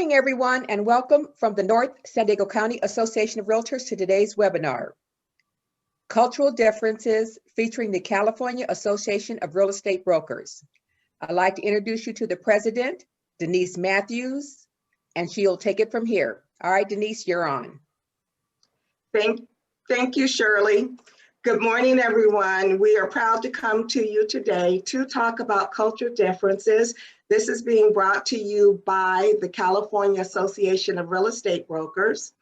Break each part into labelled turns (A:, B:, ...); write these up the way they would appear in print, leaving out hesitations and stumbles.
A: morning, everyone, and welcome from the North San Diego County Association of Realtors to today's webinar, Cultural Differences, featuring the California Association of Real Estate Brokers. I'd like to introduce you to the president, Denise Matthews, and she'll take it from here. All right, Denise, you're on.
B: Thank you, Shirley. Good morning, everyone. We are proud to come to you today to talk about cultural differences. This is being brought to you by the California Association of Real Estate Brokers.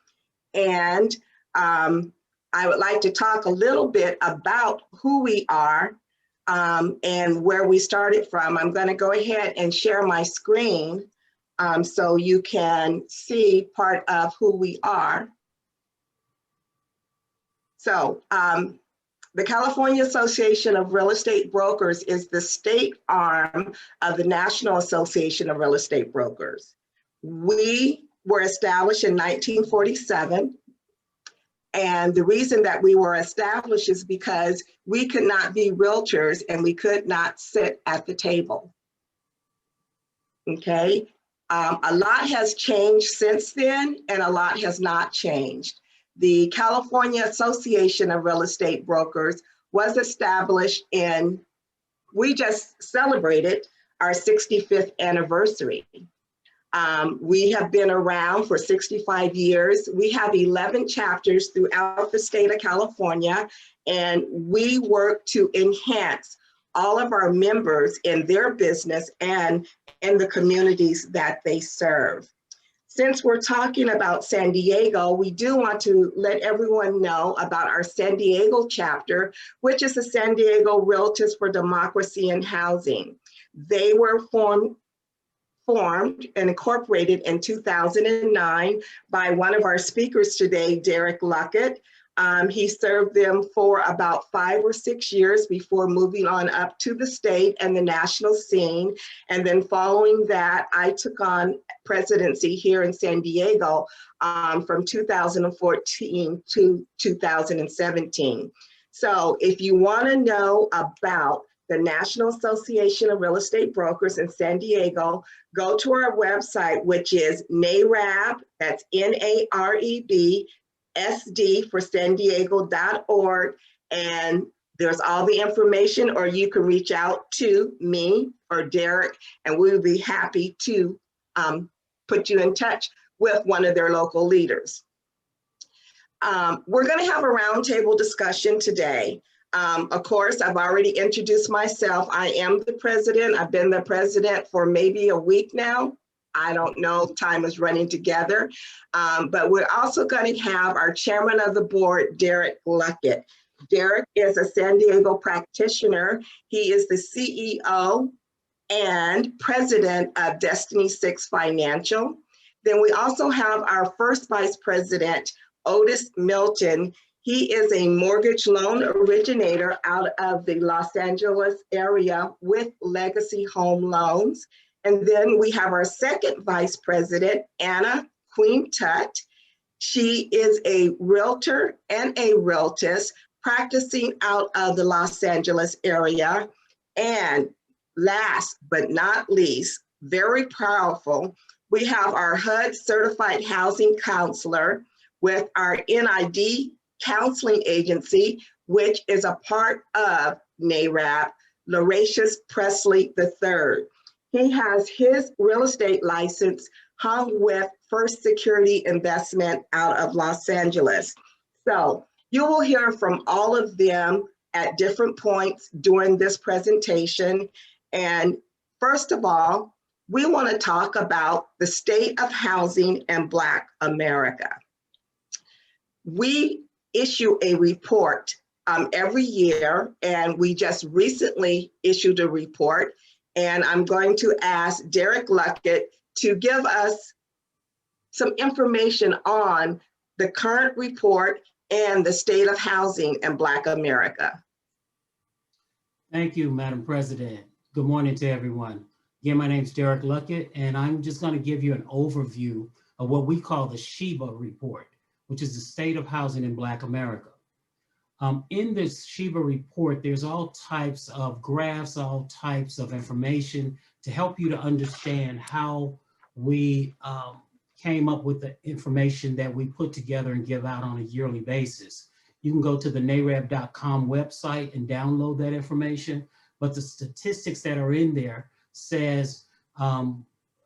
B: And I would like to talk a little bit about who we are and where we started from. I'm going to go ahead and share my screen so you can see part of who we are. So the California Association of Real Estate Brokers is the state arm of the National Association of Real Estate Brokers. We were established in 1947. And the reason that we were established is because we could not be realtors and we could not sit at the table. Okay, a lot has changed since then and a lot has not changed. The California Association of Real Estate Brokers was established we just celebrated our 65th anniversary. We have been around for 65 years. We have 11 chapters throughout the state of California, and we work to enhance all of our members in their business and in the communities that they serve. Since we're talking about San Diego, we do want to let everyone know about our San Diego chapter, which is the San Diego Realtors for Democracy and Housing. They were formed and incorporated in 2009 by one of our speakers today, Derek Luckett. He served them for about 5 or 6 years before moving on up to the state and the national scene. And then following that, I took on presidency here in San Diego from 2014 to 2017. So if you want to know about the National Association of Real Estate Brokers in San Diego, go to our website, which is NAREB, that's NAREB, SD for San Diego.org, and there's all the information, or you can reach out to me or Derek, and we will be happy to put you in touch with one of their local leaders. We're going to have a roundtable discussion today. Of course, I've already introduced myself. I am the president. I've been the president for maybe a week now. I don't know, time is running together. But we're also going to have our chairman of the board, Derek Luckett. Derek is a San Diego practitioner. He is the CEO and president of Destiny 6 Financial. Then we also have our first vice president, Otis Milton. He is a mortgage loan originator out of the Los Angeles area with Legacy Home Loans. And then we have our second vice president, Anna Queen Tutt. She is a realtor and a realtist practicing out of the Los Angeles area. And last but not least, very powerful, we have our HUD certified housing counselor with our NID counseling agency, which is a part of NAREB, Lauratius Presley III. He has his real estate license hung with First Security Investment out of Los Angeles. So you will hear from all of them at different points during this presentation. And first of all, we want to talk about the state of housing in Black America. We issue a report every year, and we just recently issued a report. And I'm going to ask Derek Luckett to give us some information on the current report and the state of housing in Black America.
C: Thank you, Madam President. Good morning to everyone. Again, my name is Derek Luckett, and I'm just going to give you an overview of what we call the SHEBA report, which is the state of housing in Black America. In this SHEBA report, there's all types of graphs, all types of information to help you to understand how we came up with the information that we put together and give out on a yearly basis. You can go to the nareb.com website and download that information, but the statistics that are in there says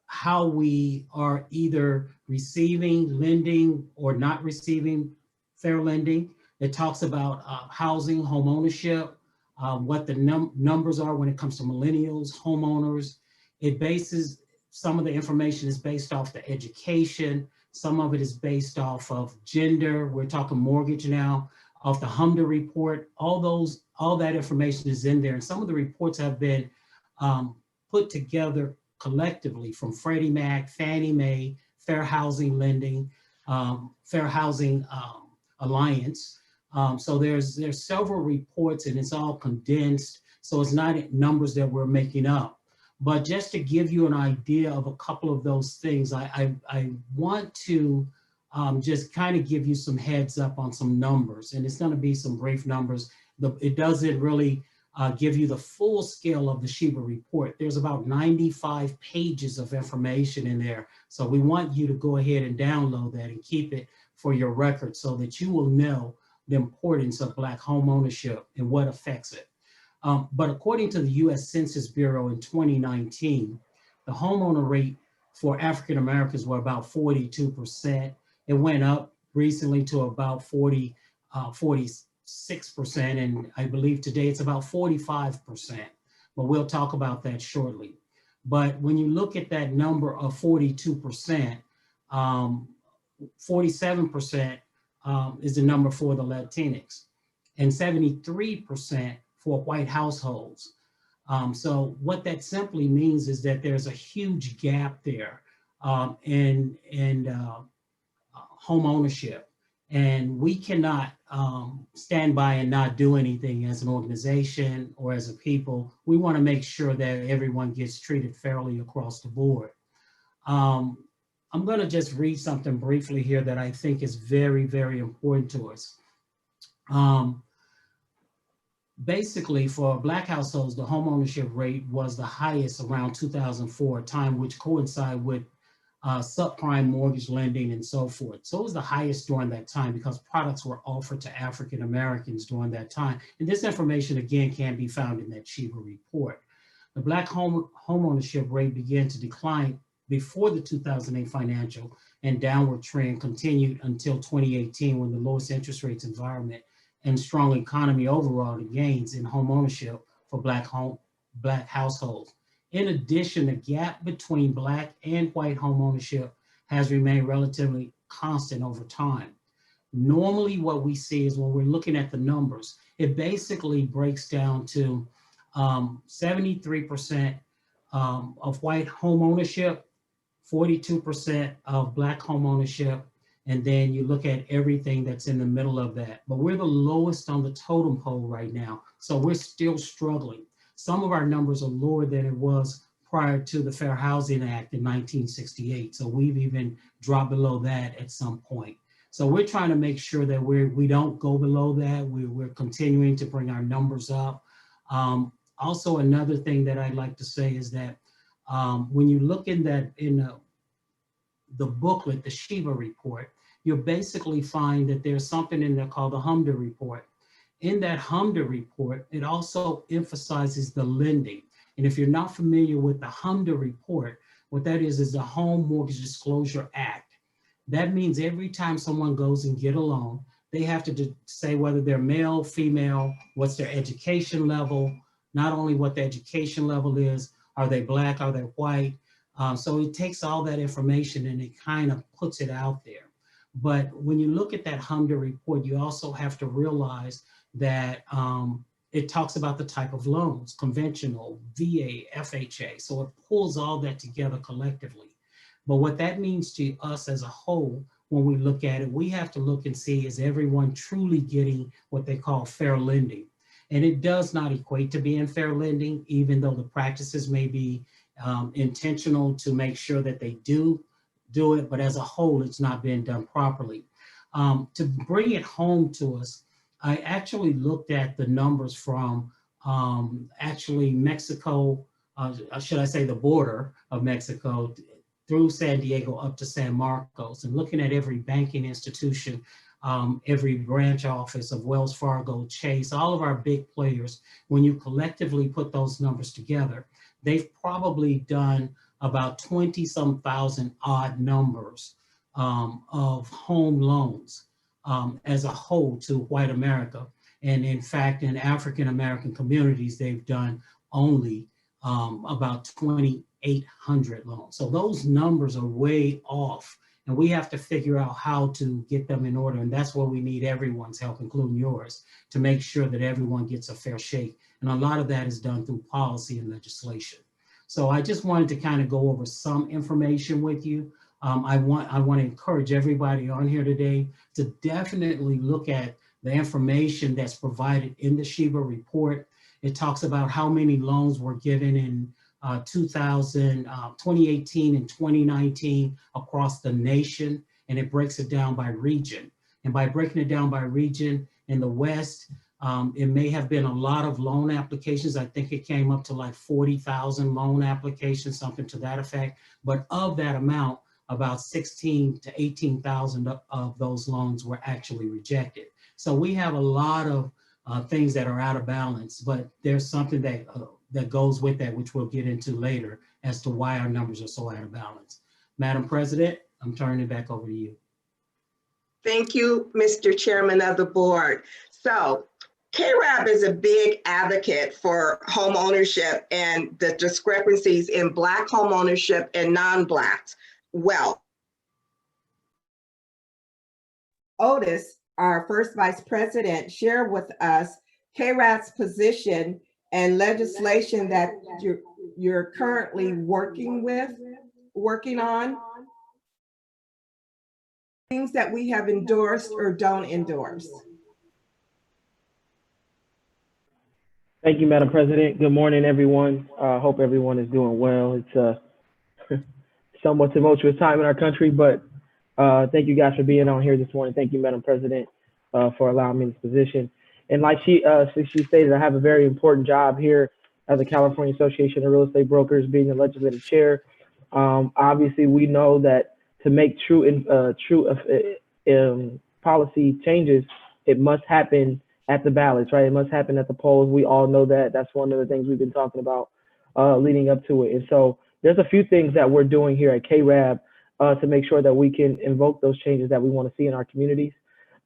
C: how we are either receiving lending or not receiving fair lending. It talks about housing, home ownership, what the numbers are when it comes to millennials, homeowners. It bases, some of the information is based off the education. Some of it is based off of gender. We're talking mortgage now, off the HOMEOWNER report. All that information is in there. And some of the reports have been put together collectively from Freddie Mac, Fannie Mae, Fair Housing Lending, Fair Housing Alliance. So there's several reports and it's all condensed. So it's not numbers that we're making up. But just to give you an idea of a couple of those things, I want to just kind of give you some heads up on some numbers. And it's going to be some brief numbers. It doesn't really give you the full scale of the Sheba report. There's about 95 pages of information in there. So we want you to go ahead and download that and keep it for your record so that you will know the importance of Black home ownership and what affects it. But according to the US Census Bureau in 2019, the homeowner rate for African Americans were about 42%. It went up recently to about 46%, and I believe today it's about 45%, but we'll talk about that shortly. But when you look at that number of 42%, 47% is the number for the Latinx, and 73% for white households. So what that simply means is that there's a huge gap there in home ownership. And we cannot stand by and not do anything as an organization or as a people. We want to make sure that everyone gets treated fairly across the board. I'm going to just read something briefly here that I think is very, very important to us. Basically, for Black households, the home ownership rate was the highest around 2004, a time which coincided with subprime mortgage lending and so forth. So it was the highest during that time because products were offered to African Americans during that time. And this information, again, can be found in that Sheba report. The Black home ownership rate began to decline before the 2008 financial, and downward trend continued until 2018 when the lowest interest rates environment and strong economy overall the gains in home ownership for Black households. In addition, the gap between Black and white home ownership has remained relatively constant over time. Normally what we see is when we're looking at the numbers, it basically breaks down to 73% of white home ownership, 42% of Black home ownership, and then you look at everything that's in the middle of that. But we're the lowest on the totem pole right now, so we're still struggling. Some of our numbers are lower than it was prior to the Fair Housing Act in 1968, so we've even dropped below that at some point. So we're trying to make sure that we don't go below that. We're continuing to bring our numbers up. Also, another thing that I'd like to say is that when you look in the booklet, the Sheba report, you'll basically find that there's something in there called the HOMEOWNER report. In that HOMEOWNER report, it also emphasizes the lending. And if you're not familiar with the HOMEOWNER report, what that is the Home Mortgage Disclosure Act. That means every time someone goes and get a loan, they have to say whether they're male, female, what's their education level, not only what the education level is, are they Black, are they white? So it takes all that information and it kind of puts it out there. But when you look at that HOMEOWNER report, you also have to realize that it talks about the type of loans, conventional, VA, FHA. So it pulls all that together collectively. But what that means to us as a whole, when we look at it, we have to look and see, is everyone truly getting what they call fair lending? And it does not equate to being fair lending, even though the practices may be intentional to make sure that they do it, but as a whole, it's not being done properly. To bring it home to us, I actually looked at the numbers from actually Mexico, should I say the border of Mexico, through San Diego up to San Marcos, and looking at every banking institution, every branch office of Wells Fargo, Chase, all of our big players, when you collectively put those numbers together, they've probably done about 20-some thousand odd numbers of home loans as a whole to white America. And in fact, in African-American communities, they've done only about 2,800 loans. So those numbers are way off, and we have to figure out how to get them in order. And that's where we need everyone's help, including yours, to make sure that everyone gets a fair shake. And a lot of that is done through policy and legislation. So I just wanted to kind of go over some information with you. I want to encourage everybody on here today to definitely look at the information that's provided in the Sheba report. It talks about how many loans were given in 2018 and 2019 across the nation, and it breaks it down by region. And by breaking it down by region, in the West, it may have been a lot of loan applications. I think it came up to like 40,000 loan applications, something to that effect. But of that amount, about 16 to 18,000 of those loans were actually rejected. So we have a lot of things that are out of balance, but there's something that that goes with that, which we'll get into later, as to why our numbers are so out of balance. Madam President, I'm turning it back over to you.
B: Thank you, Mr. Chairman of the board. So KRAB is a big advocate for home ownership and the discrepancies in Black home ownership and non-Blacks. Well, Otis, our first vice president, shared with us KRAB's position and legislation that you're currently working on, things that we have endorsed or don't endorse.
D: Thank you, Madam President. Good morning, everyone. Hope everyone is doing well. It's a somewhat tumultuous time in our country, but thank you guys for being on here this morning. Thank you, Madam President, for allowing me this position. And like she stated, I have a very important job here at the California Association of Real Estate Brokers, being the legislative chair. Obviously, we know that to make true policy changes, it must happen at the ballots, right? It must happen at the polls. We all know that. That's one of the things we've been talking about leading up to it. And so there's a few things that we're doing here at KRAB to make sure that we can invoke those changes that we want to see in our communities.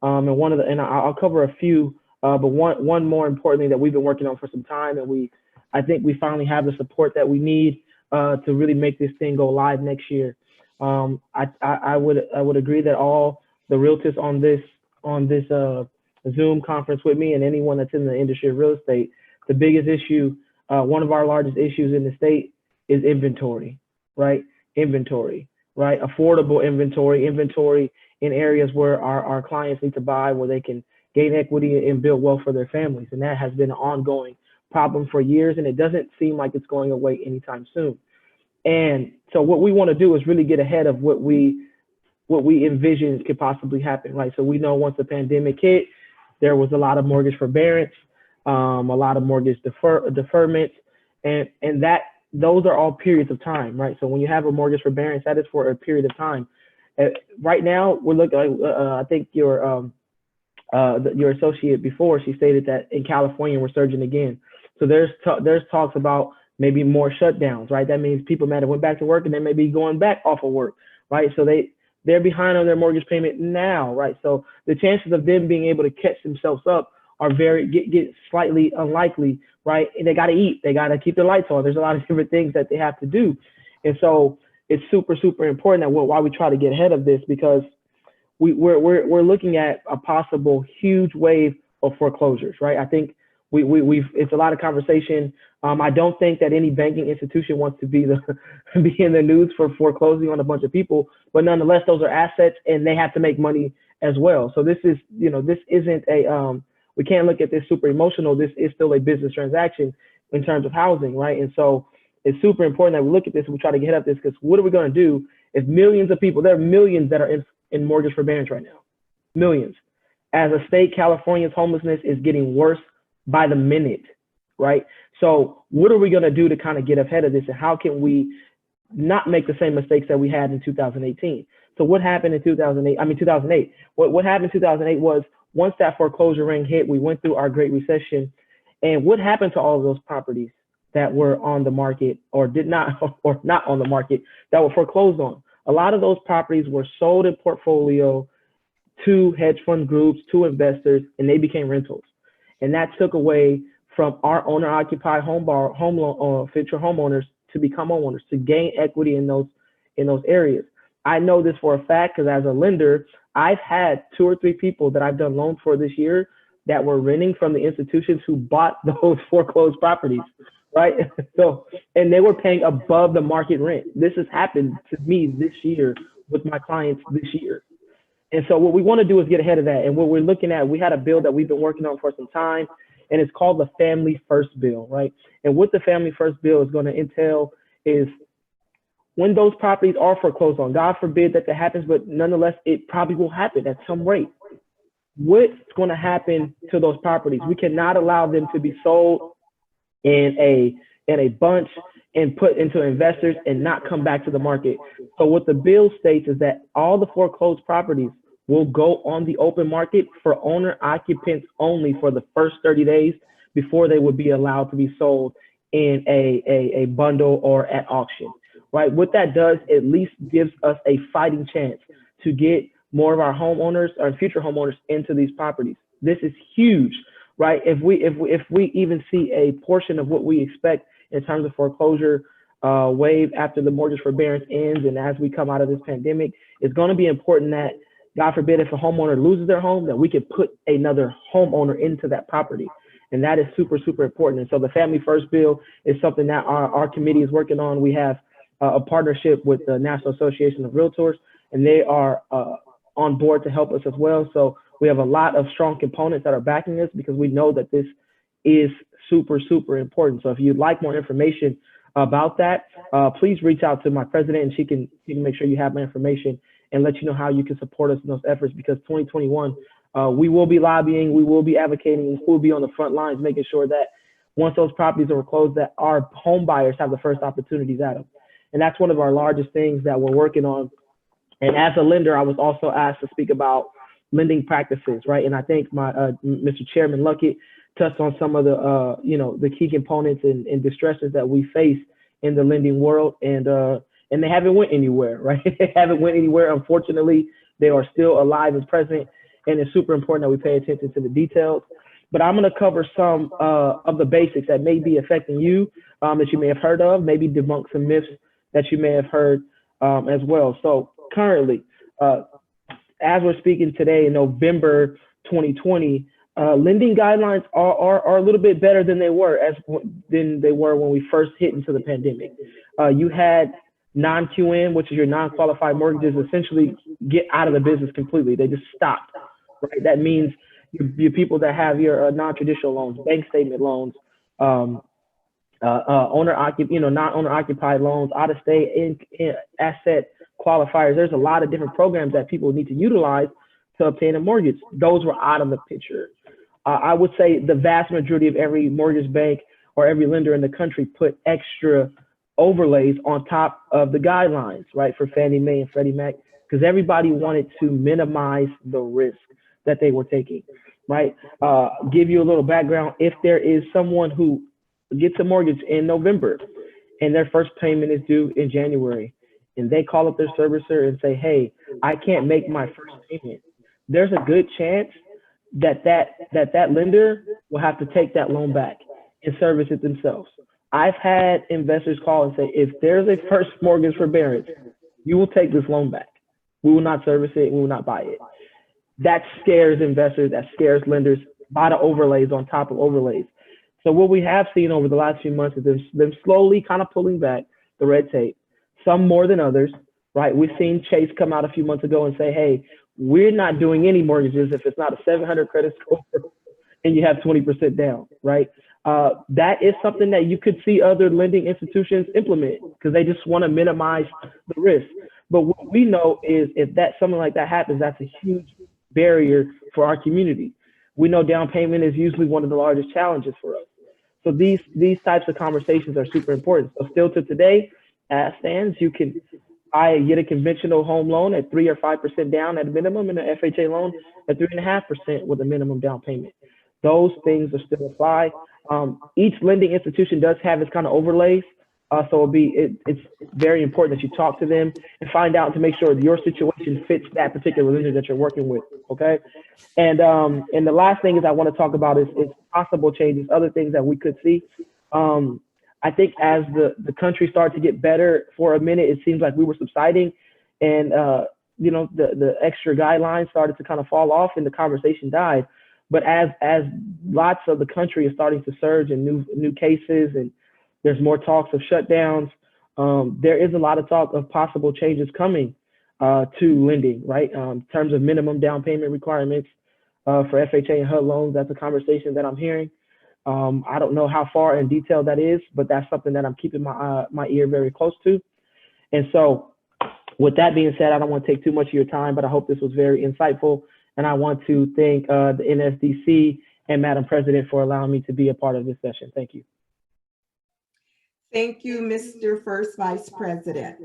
D: And I'll cover a few, but one more importantly that we've been working on for some time, and I think we finally have the support that we need to really make this thing go live next year. I would agree that all the realtors on this Zoom conference with me, and anyone that's in the industry of real estate, the biggest issue, one of our largest issues in the state is inventory, right? Inventory, right? Affordable inventory in areas where our clients need to buy, where they can gain equity and build wealth for their families. And that has been an ongoing problem for years, and it doesn't seem like it's going away anytime soon. And so what we want to do is really get ahead of what we envision could possibly happen, right? So we know once the pandemic hit, there was a lot of mortgage forbearance, a lot of mortgage deferments, and those are all periods of time, right? So when you have a mortgage forbearance, that is for a period of time. Right now, we're looking. I think your associate before, she stated that in California we're surging again. So there's talks about maybe more shutdowns, right? That means people might have went back to work and they may be going back off of work, right? So they're behind on their mortgage payment now, right? So the chances of them being able to catch themselves up are get slightly unlikely, right? And they got to eat, they got to keep their lights on. There's a lot of different things that they have to do, and so it's super important that why we try to get ahead of this, because we're looking at a possible huge wave of foreclosures, right? I think it's a lot of conversation. I don't think that any banking institution wants to be in the news for foreclosing on a bunch of people, but nonetheless, those are assets and they have to make money as well. So this is, this isn't we can't look at this super emotional. This is still a business transaction in terms of housing, right? And so it's super important that we look at this and we try to get at this, because what are we going to do if millions of people, there are millions that are in mortgage forbearance right now, millions. As a state, California's homelessness is getting worse by the minute, right? So what are we going to do to kind of get ahead of this, and how can we not make the same mistakes that we had in 2018. So what happened in 2008? What happened in 2008 was once that foreclosure ring hit, we went through our Great Recession. And what happened to all of those properties that were on the market or did not, or not on the market, that were foreclosed on? A lot of those properties were sold in portfolio to hedge fund groups, to investors, and they became rentals. And that took away from our owner-occupied future homeowners to become homeowners, to gain equity in those areas. I know this for a fact because as a lender, I've had 2 or 3 people that I've done loans for this year that were renting from the institutions who bought those foreclosed properties, right? So, and they were paying above the market rent. This has happened to me this year with my clients this year. And so what we want to do is get ahead of that. And what we're looking at, we had a bill that we've been working on for some time, and it's called the Family First Bill, right? And what the Family First Bill is going to entail is when those properties are foreclosed on, God forbid that happens, but nonetheless, it probably will happen at some rate. What's going to happen to those properties? We cannot allow them to be sold in a bunch and put into investors and not come back to the market. So what the bill states is that all the foreclosed properties will go on the open market for owner occupants only for the first 30 days before they would be allowed to be sold in a bundle or at auction, right? What that does, at least gives us a fighting chance to get more of our homeowners or future homeowners into these properties. This is huge, right? If we even see a portion of what we expect in terms of foreclosure wave after the mortgage forbearance ends and as we come out of this pandemic, it's going to be important that, God forbid, if a homeowner loses their home, that we can put another homeowner into that property. And that is super, super important. And so the Family First Bill is something that our committee is working on. We have a partnership with the National Association of Realtors, and they are on board to help us as well. So we have a lot of strong components that are backing us because we know that this is super, super important. So if you'd like more information about that, please reach out to my president and she can make sure you have my information and let you know how you can support us in those efforts, because 2021, we will be lobbying, we will be advocating, and we'll be on the front lines making sure that once those properties are closed, that our home buyers have the first opportunities at them. And that's one of our largest things that we're working on. And as a lender, I was also asked to speak about lending practices, right? And I think my Mr. Chairman Luckett touched on some of the the key components and distresses that we face in the lending world, and they haven't went anywhere, right? They haven't went anywhere. Unfortunately, they are still alive and present, and it's super important that we pay attention to the details. But I'm going to cover some of the basics that may be affecting you, that you may have heard of, maybe debunk some myths that you may have heard as well. So currently, as we're speaking today in November 2020, lending guidelines are a little bit better than they were when we first hit into the pandemic. You had non-QM, which is your non-qualified mortgages, essentially get out of the business completely. They just stopped, right? That means your people that have your non-traditional loans, bank statement loans, non-owner occupied loans, out of state in asset qualifiers. There's a lot of different programs that people need to utilize to obtain a mortgage. Those were out of the picture. I would say the vast majority of every mortgage bank or every lender in the country put extra overlays on top of the guidelines, right, for Fannie Mae and Freddie Mac, because everybody wanted to minimize the risk that they were taking, right? Give you a little background. If there is someone who gets a mortgage in November and their first payment is due in January, and they call up their servicer and say, hey, I can't make my first payment, there's a good chance that lender will have to take that loan back and service it themselves. I've had investors call and say, if there's a first mortgage forbearance, you will take this loan back. We will not service it. We will not buy it. That scares investors. That scares lenders. A lot of overlays on top of overlays. So what we have seen over the last few months is them slowly kind of pulling back the red tape, some more than others, right? We've seen Chase come out a few months ago and say, hey, we're not doing any mortgages if it's not a 700 credit score and you have 20% down, right? That is something that you could see other lending institutions implement because they just want to minimize the risk. But what we know is if something like that happens, that's a huge barrier for our community. We know down payment is usually one of the largest challenges for us. So these types of conversations are super important. So still to today, as stands, you can get a conventional home loan at 3 or 5% down at a minimum, and an FHA loan at 3.5% with a minimum down payment. Those things are still apply. Each lending institution does have its kind of overlays. So it's very important that you talk to them and find out to make sure that your situation fits that particular lender that you're working with. Okay. And the last thing is I want to talk about is possible changes, other things that we could see. I think as the country started to get better for a minute, it seems like we were subsiding, and the extra guidelines started to kind of fall off and the conversation died. But as lots of the country is starting to surge in new cases, and there's more talks of shutdowns, there is a lot of talk of possible changes coming to lending, right? In terms of minimum down payment requirements for FHA and HUD loans. That's a conversation that I'm hearing. I don't know how far in detail that is, but that's something that I'm keeping my ear very close to. And so with that being said, I don't want to take too much of your time, but I hope this was very insightful. And I want to thank the NSDC and Madam President for allowing me to be a part of this session. Thank you.
B: Thank you, Mr. First Vice President.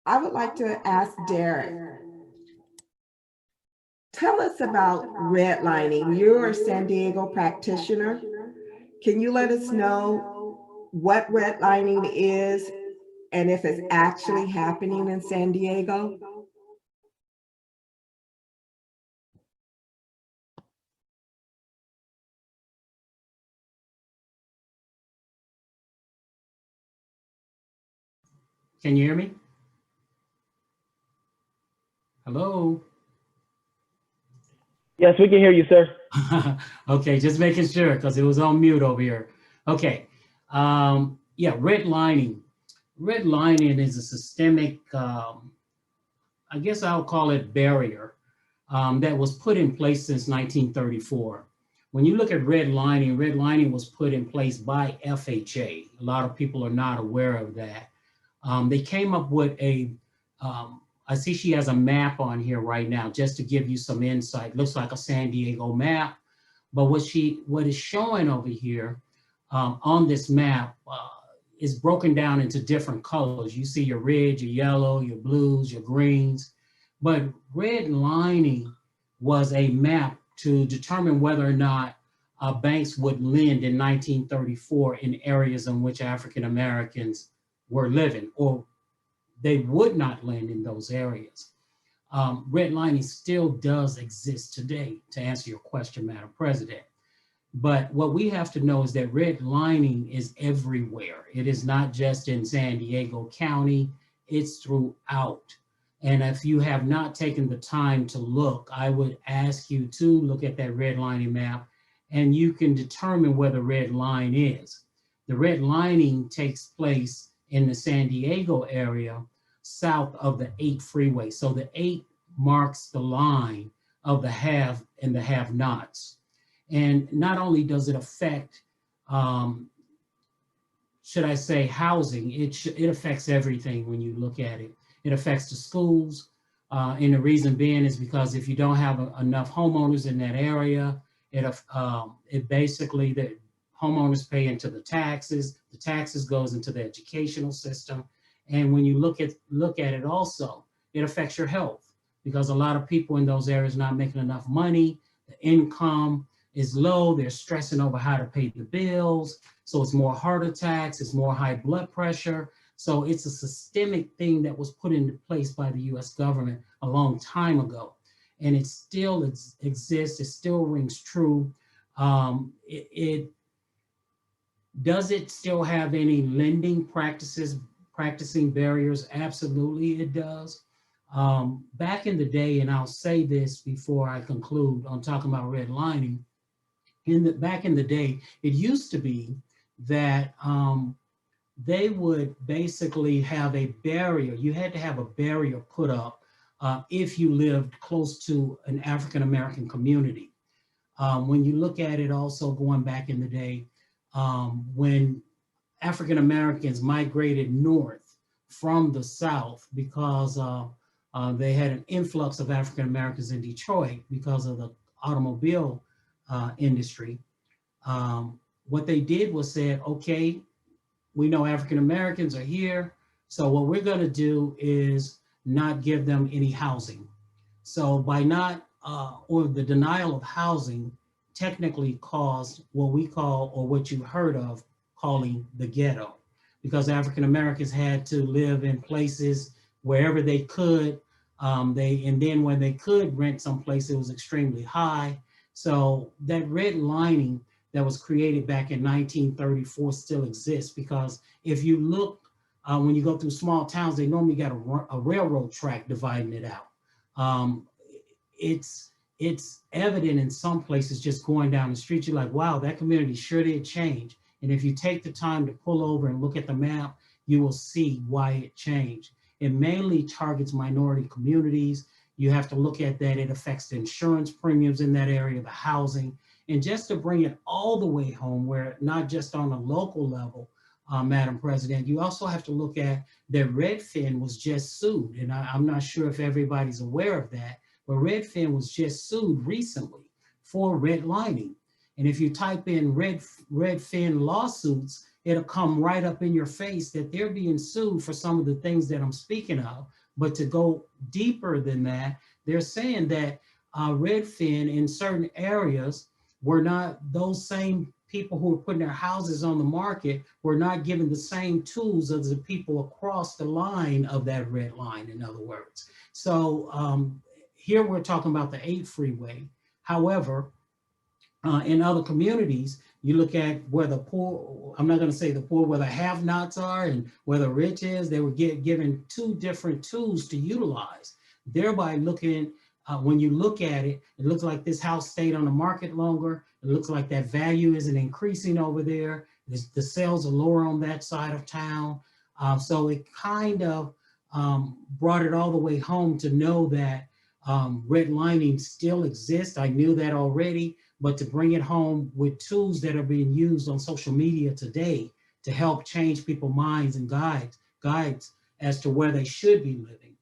B: I would like to ask Derek, tell us about redlining. You're a San Diego practitioner. Can you let us know what redlining is and if it's actually happening in San Diego?
C: Can you hear me? Hello?
D: Yes, we can hear you, sir.
C: Okay, just making sure because it was on mute over here. Okay, yeah, redlining. Redlining is a systemic, I guess I'll call it barrier that was put in place since 1934. When you look at redlining, redlining was put in place by FHA. A lot of people are not aware of that. They came up with I see she has a map on here right now, just to give you some insight. Looks like a San Diego map, but what is showing over here on this map is broken down into different colors. You see your red, your yellow, your blues, your greens, but redlining was a map to determine whether or not banks would lend in 1934 in areas in which African Americans were living, or they would not lend in those areas. Redlining still does exist today, to answer your question, Madam President. But what we have to know is that redlining is everywhere. It is not just in San Diego County, it's throughout. And if you have not taken the time to look, I would ask you to look at that redlining map, and you can determine where the red line is. The redlining takes place in the San Diego area, south of the 8 freeway. So the 8 marks the line of the have and the have-nots. And not only does it affect, should I say, housing, it affects everything when you look at it. It affects the schools, and the reason being is because if you don't have enough homeowners in that area, it basically, the homeowners pay into the taxes goes into the educational system. And when you look at it also, it affects your health, because a lot of people in those areas not making enough money, the income is low, they're stressing over how to pay the bills. So it's more heart attacks, it's more high blood pressure. So it's a systemic thing that was put into place by the US government a long time ago. And it still exists, it still rings true. Does it still have any lending practicing barriers? Absolutely, it does. Back in the day, and I'll say this before I conclude on talking about redlining, back in the day, it used to be that they would basically have a barrier. You had to have a barrier put up if you lived close to an African American community. When you look at it also going back in the day, when African Americans migrated north from the South because they had an influx of African Americans in Detroit because of the automobile industry. What they did was said, okay, we know African Americans are here. So what we're going to do is not give them any housing. So by not, or the denial of housing technically caused what we call, or what you heard of calling the ghetto, because African Americans had to live in places wherever they could. And then when they could rent someplace, it was extremely high. So that redlining that was created back in 1934 still exists, because if you look, when you go through small towns, they normally got a railroad track dividing it out. It's evident in some places just going down the street, you're like, wow, that community sure did change. And if you take the time to pull over and look at the map, you will see why it changed. It mainly targets minority communities. You have to look at that. It affects the insurance premiums in that area, the housing. And just to bring it all the way home, where not just on a local level, Madam President, you also have to look at that Redfin was just sued. And I'm not sure if everybody's aware of that, but Redfin was just sued recently for redlining. And if you type in Redfin lawsuits, it'll come right up in your face that they're being sued for some of the things that I'm speaking of. But to go deeper than that, they're saying that Redfin in certain areas were not, those same people who were putting their houses on the market were not given the same tools as the people across the line of that red line, in other words. So here we're talking about the 8 freeway. However, in other communities, you look at where the poor, I'm not going to say the poor, where the have-nots are and where the rich is, they were given 2 different tools to utilize, thereby looking, when you look at it, it looks like this house stayed on the market longer. It looks like that value isn't increasing over there. The sales are lower on that side of town. So it kind of brought it all the way home to know that redlining still exists. I knew that already, but to bring it home with tools that are being used on social media today to help change people's minds and guides as to where they should be living.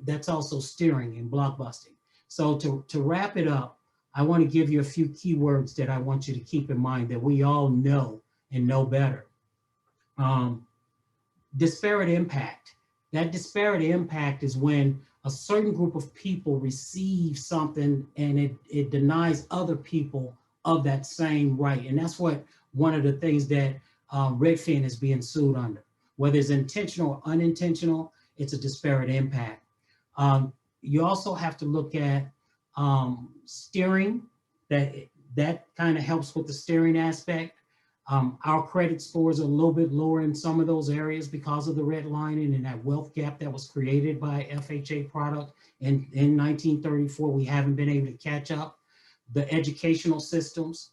C: That's also steering and blockbusting. So to wrap it up, I want to give you a few keywords that I want you to keep in mind that we all know and know better. Disparate impact. That disparate impact is when a certain group of people receive something and it denies other people of that same right. And that's what one of the things that Redfin is being sued under. Whether it's intentional or unintentional, it's a disparate impact. You also have to look at steering, that kind of helps with the steering aspect. Our credit scores are a little bit lower in some of those areas because of the redlining and that wealth gap that was created by FHA product in 1934. We haven't been able to catch up. The educational systems,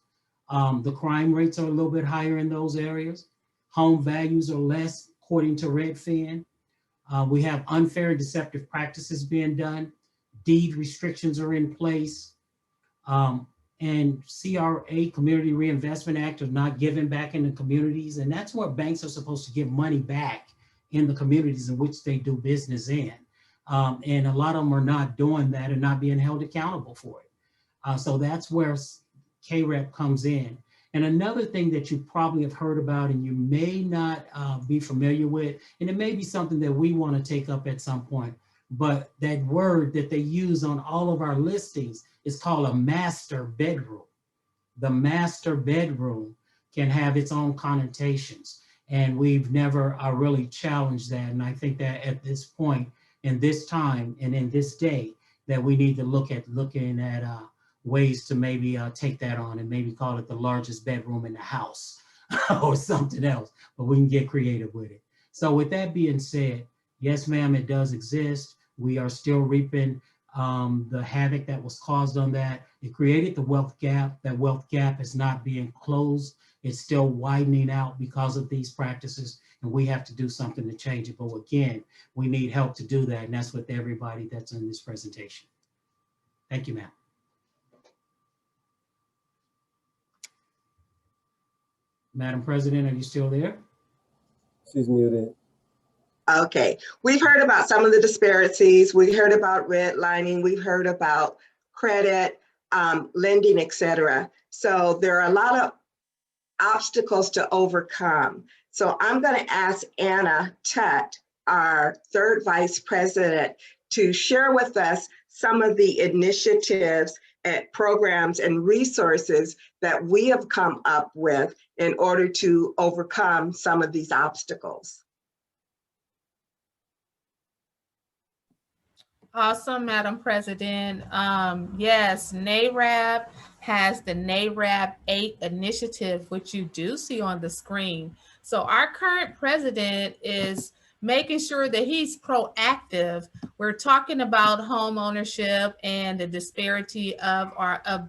C: the crime rates are a little bit higher in those areas. Home values are less according to Redfin. We have unfair and deceptive practices being done. Deed restrictions are in place. And CRA, Community Reinvestment Act, is not giving back in the communities. And that's where banks are supposed to give money back in the communities in which they do business in. And a lot of them are not doing that and not being held accountable for it. So that's where KREP comes in. And another thing that you probably have heard about and you may not be familiar with, and it may be something that we want to take up at some point, but that word that they use on all of our listings is called a master bedroom. The master bedroom can have its own connotations, and we've never really challenged that. And I think that at this point, in this time, and in this day, that we need to looking at ways to maybe take that on and maybe call it the largest bedroom in the house or something else, but we can get creative with it. So with that being said, yes, ma'am, it does exist. We are still reaping the havoc that was caused on that. It created the wealth gap. That wealth gap is not being closed. It's still widening out because of these practices, and we have to do something to change it. But again, we need help to do that, and that's with everybody that's in this presentation. Thank you, ma'am. Madam President, are you still there?
E: She's muted.
B: Okay, we've heard about some of the disparities. We heard about redlining. We've heard about credit, lending, etc. So there are a lot of obstacles to overcome. So I'm going to ask Anna Tutt, our third vice president, to share with us some of the initiatives and programs and resources that we have come up with in order to overcome some of these obstacles.
F: Awesome, Madam President. Yes, NARAB has the NARAB 8 initiative, which you do see on the screen. So our current president is making sure that he's proactive. We're talking about home ownership and the disparity of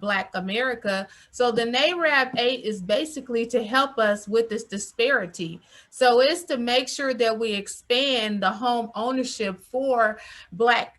F: Black America. So the NARAB 8 is basically to help us with this disparity. So it's to make sure that we expand the home ownership for Black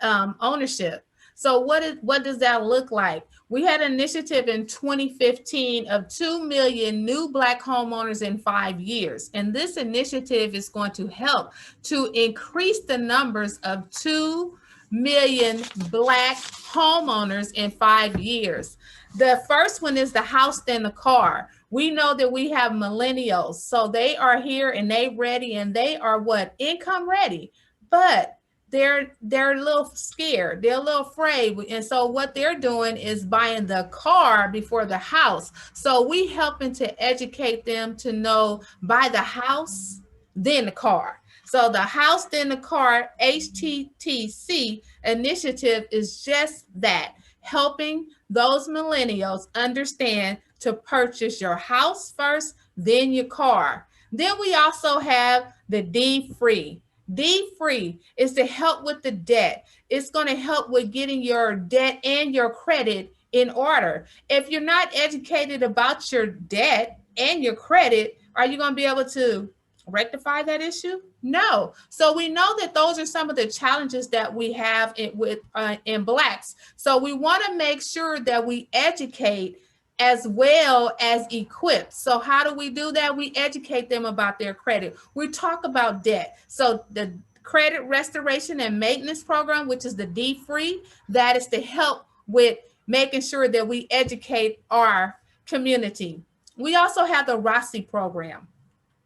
F: ownership. So what does that look like? We had an initiative in 2015 of 2 million new Black homeowners in 5 years. And this initiative is going to help to increase the numbers of 2 million Black homeowners in 5 years. The first one is the house then the car. We know that we have millennials. So they are here and they ready and they are what? Income ready. But they're a little scared, they're a little afraid. And so what they're doing is buying the car before the house. So we helping to educate them to know, buy the house, then the car. So the house, then the car, HTTC initiative is just that, helping those millennials understand to purchase your house first, then your car. Then we also have the D-free. D-free is to help with the debt. It's going to help with getting your debt and your credit in order. If you're not educated about your debt and your credit, are you going to be able to rectify that issue? No. So we know that those are some of the challenges that we have in Blacks. So we want to make sure that we educate as well as equipped. So how do we do that? We educate them about their credit. We talk about debt. So the credit restoration and maintenance program, which is the D-free, that is to help with making sure that we educate our community. We also have the ROSI program,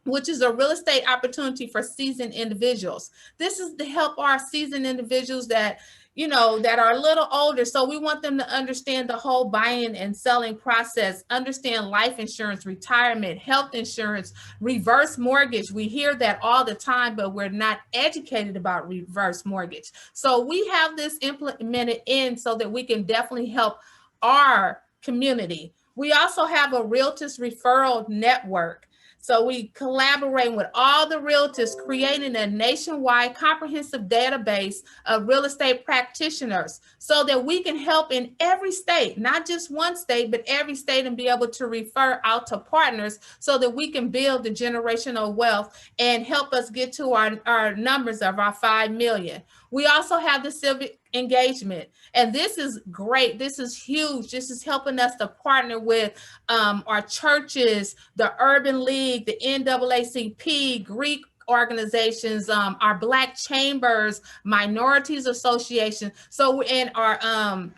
F: which is a real estate opportunity for seasoned individuals. This is to help our seasoned individuals that, you know, that are a little older. So we want them to understand the whole buying and selling process, understand life insurance, retirement, health insurance, reverse mortgage. We hear that all the time, but we're not educated about reverse mortgage. So we have this implemented in so that we can definitely help our community. We also have a Realtors Referral Network. So we collaborate with all the realtors, creating a nationwide comprehensive database of real estate practitioners so that we can help in every state, not just one state, but every state, and be able to refer out to partners so that we can build the generational wealth and help us get to our numbers of our 5 million. We also have the civic engagement, and this is great. This is huge. This is helping us to partner with our churches, the Urban League, the NAACP, Greek organizations, our Black chambers, minorities association, so and our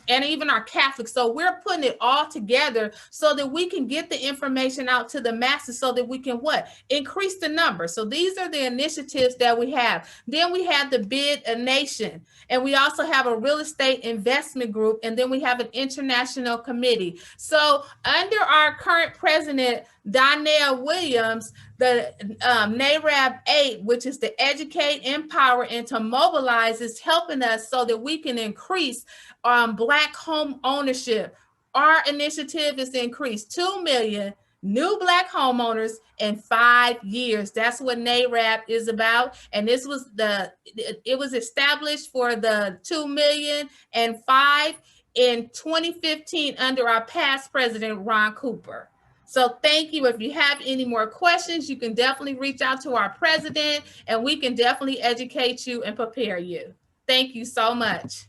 F: and even our Catholics. So we're putting it all together so that we can get the information out to the masses so that we can increase the number. So these are the initiatives that we have. Then we have the Bid a Nation, and we also have a real estate investment group, and then we have an international committee. So under our current president, Donnell Williams, the NARAB 8, which is to educate, empower, and to mobilize, is helping us so that we can increase Black home ownership. Our initiative is to increase 2 million new Black homeowners in 5 years. That's what NARAB is about. And this was it was established for the 2 million and 5 in 2015 under our past president, Ron Cooper. So thank you. If you have any more questions, you can definitely reach out to our president, and we can definitely educate you and prepare you. Thank you so much.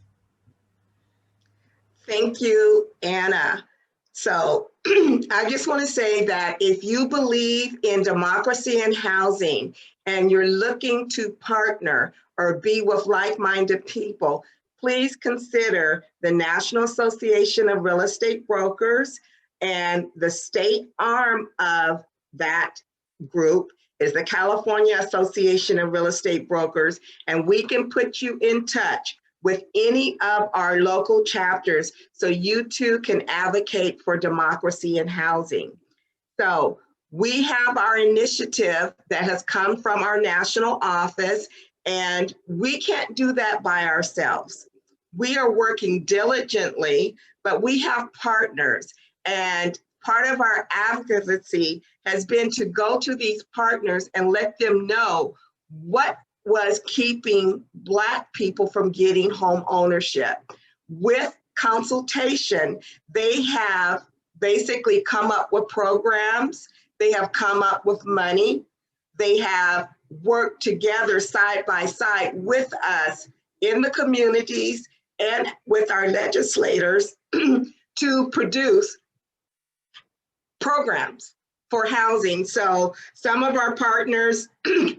B: Thank you, Anna. So I just want to say that if you believe in democracy and housing, and you're looking to partner or be with like-minded people, please consider the National Association of Real Estate Brokers, and the state arm of that group is the California Association of Real Estate Brokers, and we can put you in touch with any of our local chapters so you too can advocate for democracy in housing. So we have our initiative that has come from our national office, and we can't do that by ourselves. We are working diligently, but we have partners, and part of our advocacy has been to go to these partners and let them know what was keeping Black people from getting home ownership. With consultation, they have basically come up with programs, they have come up with money, they have worked together side by side with us in the communities and with our legislators to produce programs for housing. So some of our partners,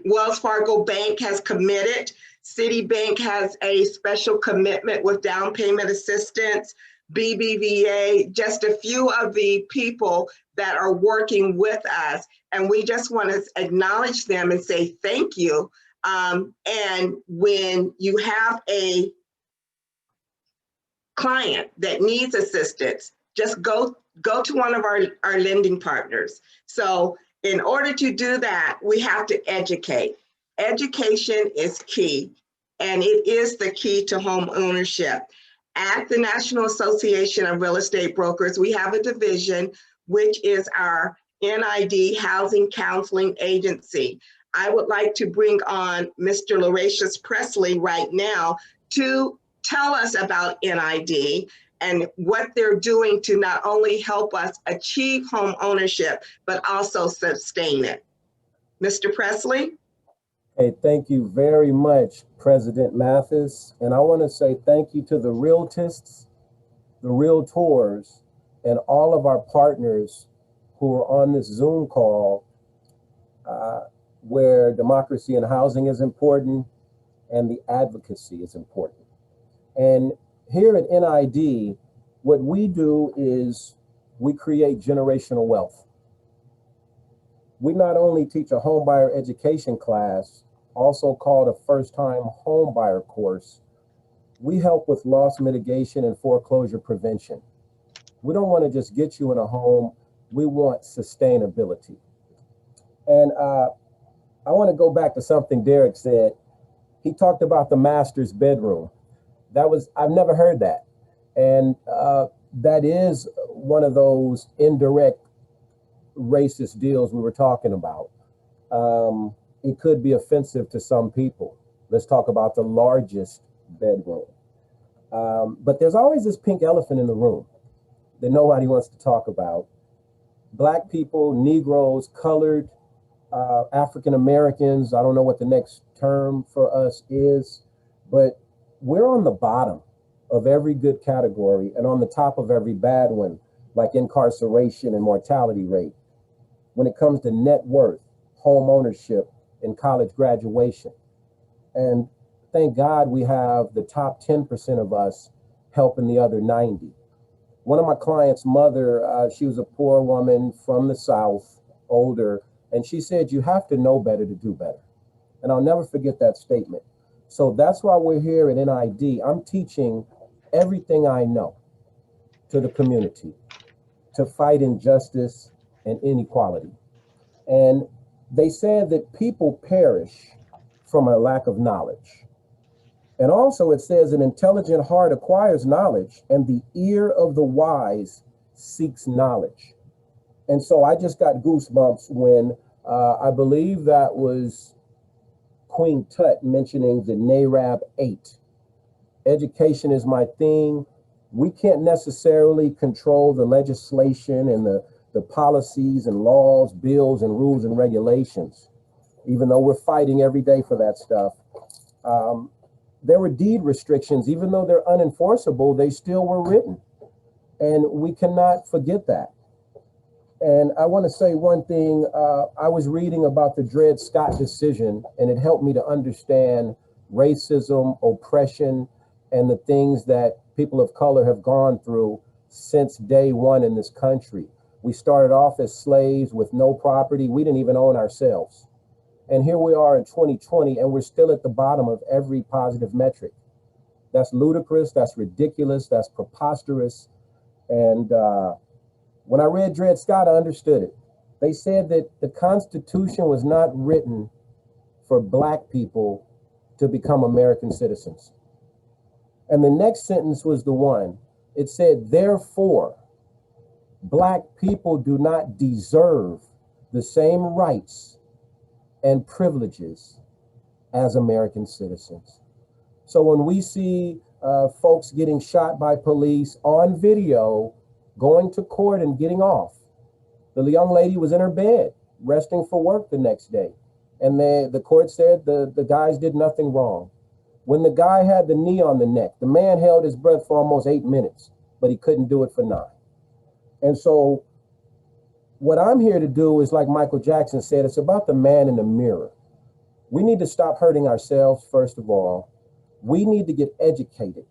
B: Wells Fargo Bank has committed, Citibank has a special commitment with down payment assistance, BBVA, just a few of the people that are working with us. And we just want to acknowledge them and say thank you. And when you have a client that needs assistance, just go to one of our lending partners. So in order to do that, we have to educate. Education is key, and it is the key to home ownership. At the National Association of Real Estate Brokers, we have a division, which is our NID Housing Counseling Agency. I would like to bring on Mr. Loracious Presley right now to tell us about NID and what they're doing to not only help us achieve home ownership, but also sustain it. Mr. Presley?
E: Hey, thank you very much, President Mathis. And I want to say thank you to the realtists, the realtors, and all of our partners who are on this Zoom call where democracy and housing is important and the advocacy is important. And here at NID, what we do is we create generational wealth. We not only teach a homebuyer education class, also called a first-time homebuyer course, we help with loss mitigation and foreclosure prevention. We don't want to just get you in a home, we want sustainability. And I want to go back to something Derek said. He talked about the master's bedroom. I've never heard that. And that is one of those indirect racist deals we were talking about. It could be offensive to some people. Let's talk about the largest bedroom. But there's always this pink elephant in the room that nobody wants to talk about. Black people, Negroes, colored, African Americans, I don't know what the next term for us is, but we're on the bottom of every good category and on the top of every bad one, like incarceration and mortality rate. When it comes to net worth, home ownership, and college graduation. And thank God we have the top 10% of us helping the other 90. One of my clients' mother, she was a poor woman from the South, older, and she said, you have to know better to do better. And I'll never forget that statement. So that's why we're here at NID. I'm teaching everything I know to the community to fight injustice and inequality. And they said that people perish from a lack of knowledge. And also it says an intelligent heart acquires knowledge and the ear of the wise seeks knowledge. And so I just got goosebumps when I believe that was Queen Tut mentioning the NARAB 8. Education is my thing. We can't necessarily control the legislation and the policies and laws, bills and rules and regulations, even though we're fighting every day for that stuff. There were deed restrictions, even though they're unenforceable, they still were written. And we cannot forget that. And I want to say one thing. I was reading about the Dred Scott decision, and it helped me to understand racism, oppression, and the things that people of color have gone through since day one in this country. We started off as slaves with no property. We didn't even own ourselves. And here we are in 2020, and we're still at the bottom of every positive metric. That's ludicrous, that's ridiculous, that's preposterous. And when I read Dred Scott, I understood it. They said that the Constitution was not written for Black people to become American citizens. And the next sentence was the one. It said, therefore, Black people do not deserve the same rights and privileges as American citizens. So when we see folks getting shot by police on video, going to court and getting off, the young lady was in her bed, resting for work the next day. And the court said the guys did nothing wrong. When the guy had the knee on the neck, the man held his breath for almost 8 minutes, but he couldn't do it for 9. And so what I'm here to do is, like Michael Jackson said, it's about the man in the mirror. We need to stop hurting ourselves, first of all. We need to get educated.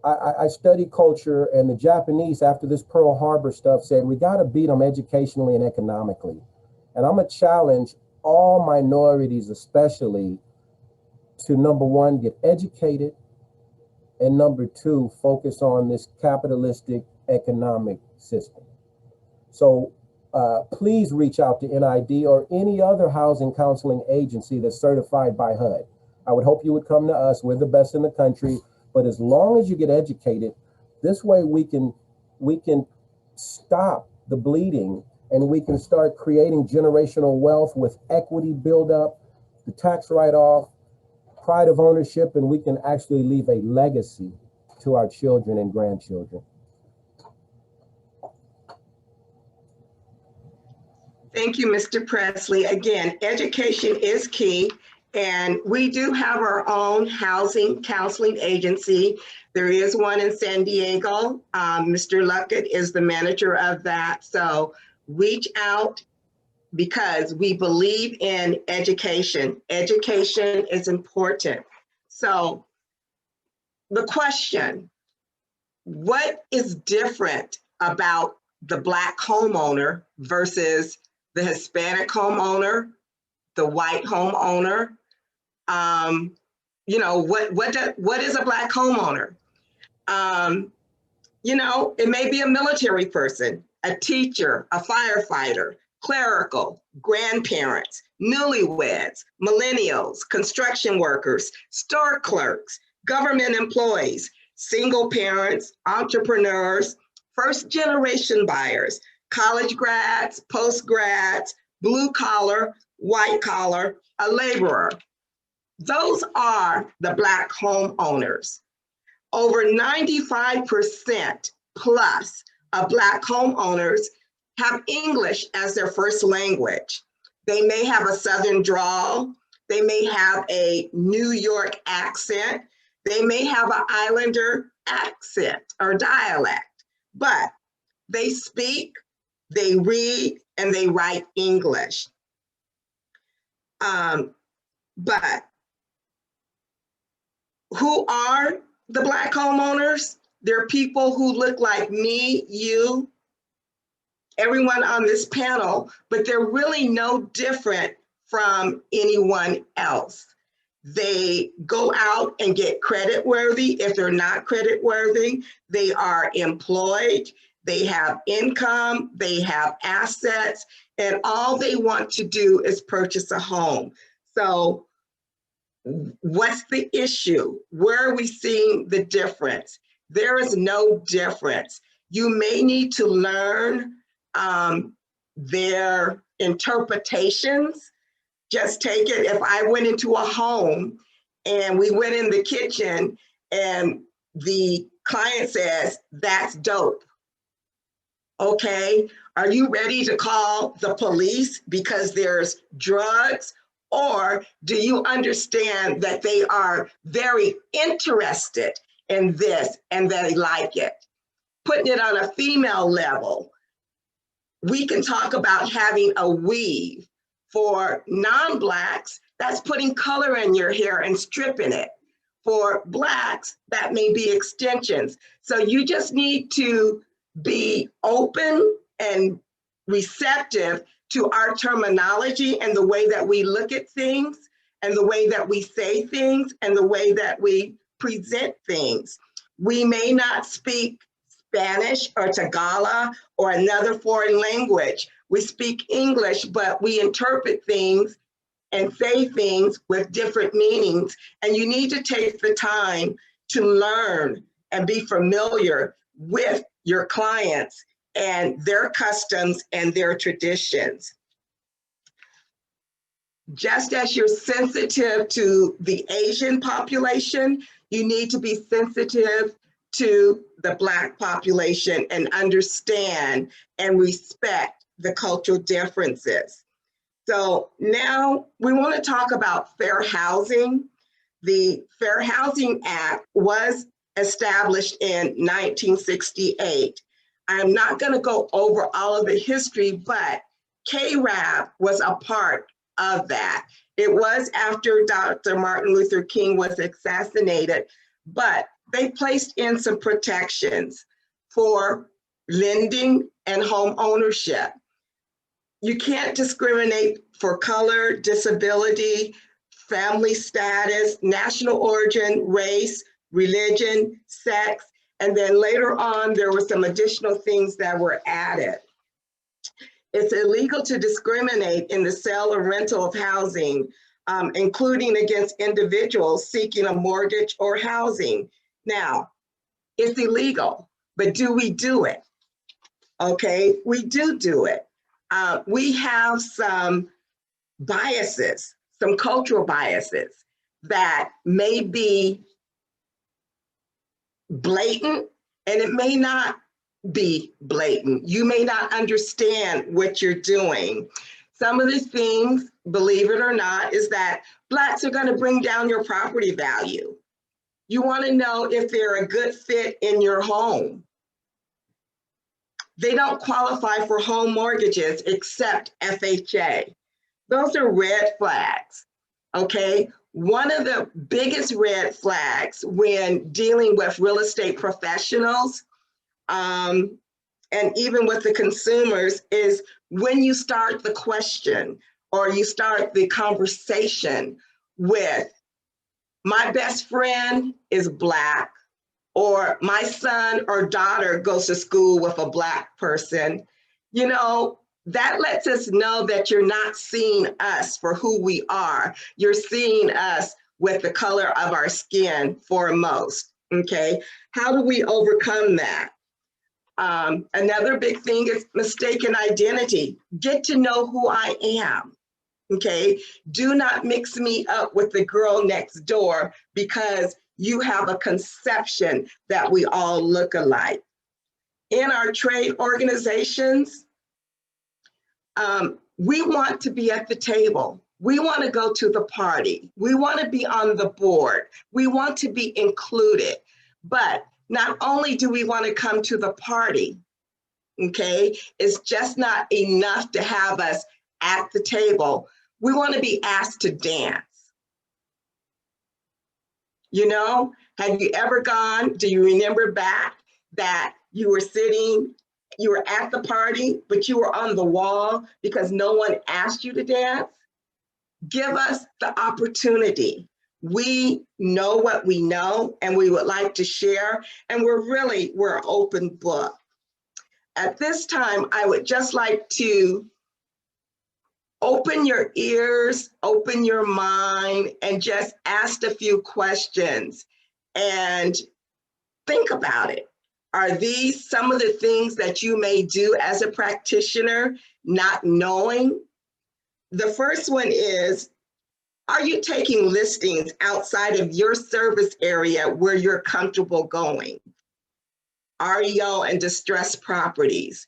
E: I study culture, and the Japanese, after this Pearl Harbor stuff, said we got to beat them educationally and economically. And I'm going to challenge all minorities, especially, to number one, get educated, and number two, focus on this capitalistic economic system. So please reach out to NID or any other housing counseling agency that's certified by HUD. I would hope you would come to us. We're the best in the country. But as long as you get educated, this way we can stop the bleeding, and we can start creating generational wealth with equity buildup, the tax write-off, pride of ownership, and we can actually leave a legacy to our children and grandchildren.
B: Thank you, Mr. Presley. Again, education is key. And we do have our own housing counseling agency. There is one in San Diego. Mr. Luckett is the manager of that. So reach out, because we believe in education. Education is important. So the question, what is different about the Black homeowner versus the Hispanic homeowner, the white homeowner? You know, what is a Black homeowner? You know, it may be a military person, a teacher, a firefighter, clerical, grandparents, newlyweds, millennials, construction workers, store clerks, government employees, single parents, entrepreneurs, first generation buyers, college grads, post grads, blue collar, white collar, a laborer. Those are the Black homeowners. Over 95% plus of Black homeowners have English as their first language. They may have a Southern drawl. They may have a New York accent. They may have an Islander accent or dialect, but they speak, they read, and they write English. But who are the Black homeowners? They're people who look like me, you, everyone on this panel, but they're really no different from anyone else. They go out and get credit worthy. If they're not credit worthy, they are employed, they have income, they have assets, and all they want to do is purchase a home. So what's the issue? Where are we seeing the difference? There is no difference. You may need to learn their interpretations. Just take it, if I went into a home and we went in the kitchen and the client says, that's dope. Okay, are you ready to call the police because there's drugs? Or do you understand that they are very interested in this and they like it? Putting it on a female level, we can talk about having a weave. For non-Blacks, that's putting color in your hair and stripping it. For Blacks, that may be extensions. So you just need to be open and receptive to our terminology and the way that we look at things and the way that we say things and the way that we present things. We may not speak Spanish or Tagalog or another foreign language. We speak English, but we interpret things and say things with different meanings. And you need to take the time to learn and be familiar with your clients and their customs and their traditions. Just as you're sensitive to the Asian population, you need to be sensitive to the Black population and understand and respect the cultural differences. So now we want to talk about fair housing. The Fair Housing Act was established in 1968. I'm not going to go over all of the history, but KRAB was a part of that. It was after Dr. Martin Luther King was assassinated, but they placed in some protections for lending and home ownership. You can't discriminate for color, disability, family status, national origin, race, religion, sex, and then later on, there were some additional things that were added. It's illegal to discriminate in the sale or rental of housing, including against individuals seeking a mortgage or housing. Now, it's illegal, but do we do it? Okay, we do it. We have some biases, some cultural biases that may be blatant, and it may not be blatant. You may not understand what you're doing. Some of the things, believe it or not, is that Blacks are going to bring down your property value. You want to know if they're a good fit in your home. They don't qualify for home mortgages except FHA. Those are red flags, okay? One of the biggest red flags when dealing with real estate professionals and even with the consumers is when you start the question or you start the conversation with, my best friend is Black, or my son or daughter goes to school with a Black person, you know, that lets us know that you're not seeing us for who we are. You're seeing us with the color of our skin foremost, okay? How do we overcome that? Another big thing is mistaken identity. Get to know who I am, okay? Do not mix me up with the girl next door because you have a conception that we all look alike. In our trade organizations, we want to be at the table. We want to go to the party. We want to be on the board. We want to be included. But not only do we want to come to the party, okay, it's just not enough to have us at the table. We want to be asked to dance. You know, have you ever gone, do you remember back that you were sitting, you were at the party, but you were on the wall because no one asked you to dance? Give us the opportunity. We know what we know and we would like to share, and we're an open book. At this time, I would just like to open your ears, open your mind, and just ask a few questions and think about it. Are these some of the things that you may do as a practitioner, not knowing? The first one is, are you taking listings outside of your service area where you're comfortable going? REO and distressed properties.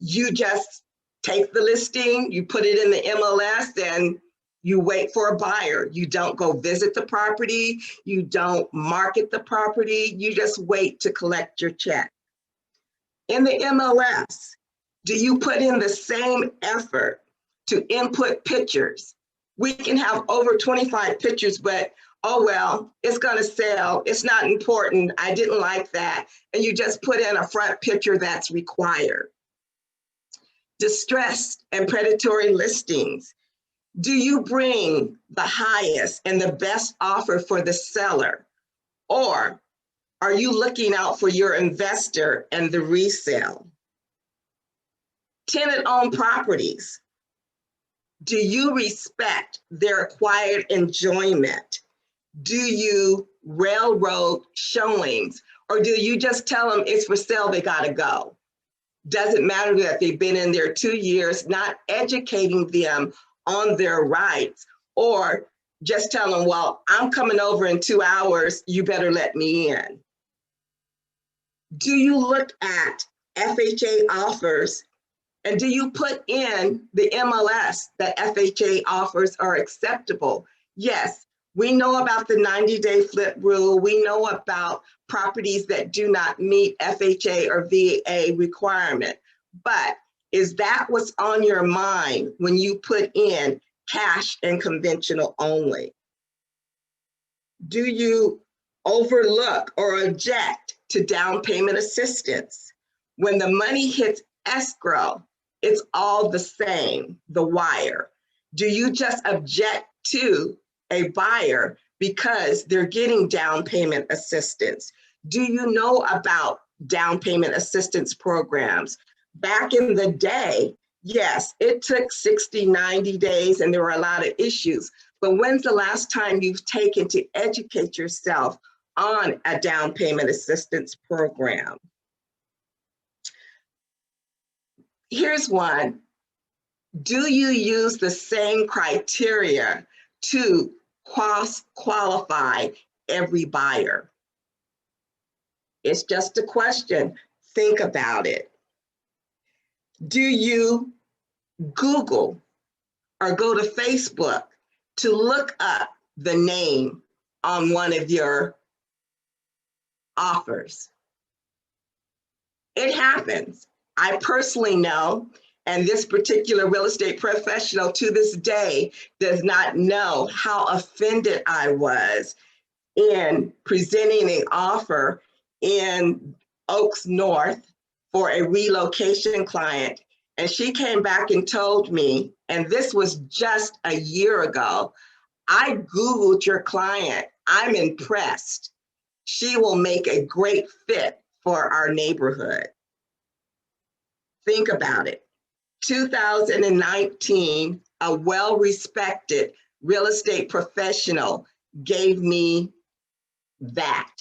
B: You just take the listing, you put it in the MLS, and you wait for a buyer. You don't go visit the property, you don't market the property, you just wait to collect your check. In the MLS, do you put in the same effort to input pictures? We can have over 25 pictures, but oh well, it's gonna sell, it's not important, I didn't like that, and you just put in a front picture that's required. distressed and predatory listings? Do you bring the highest and the best offer for the seller? Or are you looking out for your investor and the resale? Tenant-owned properties. Do you respect their acquired enjoyment? Do you railroad showings? Or do you just tell them it's for sale, they gotta go? Doesn't matter that they've been in there 2 years, not educating them on their rights, or just tell them, well, I'm coming over in 2 hours, you better let me in. Do you look at FHA offers and do you put in the MLS that FHA offers are acceptable? Yes, we know about the 90-day flip rule. We know about properties that do not meet FHA or VA requirement, but is that what's on your mind when you put in cash and conventional only? Do you overlook or object to down payment assistance? When the money hits escrow, it's all the same, the wire. Do you just object to a buyer because they're getting down payment assistance? Do you know about down payment assistance programs? Back in the day, yes, it took 60, 90 days and there were a lot of issues, but when's the last time you've taken to educate yourself on a down payment assistance program? Here's one. Do you use the same criteria to qualify every buyer? It's just a question. Think about it. Do you Google or go to Facebook to look up the name on one of your offers? It happens. I personally know, and this particular real estate professional to this day does not know how offended I was in presenting an offer in Oaks North for a relocation client. And she came back and told me, and this was just a year ago, I Googled your client. I'm impressed. She will make a great fit for our neighborhood. Think about it. 2019, a well-respected real estate professional gave me that,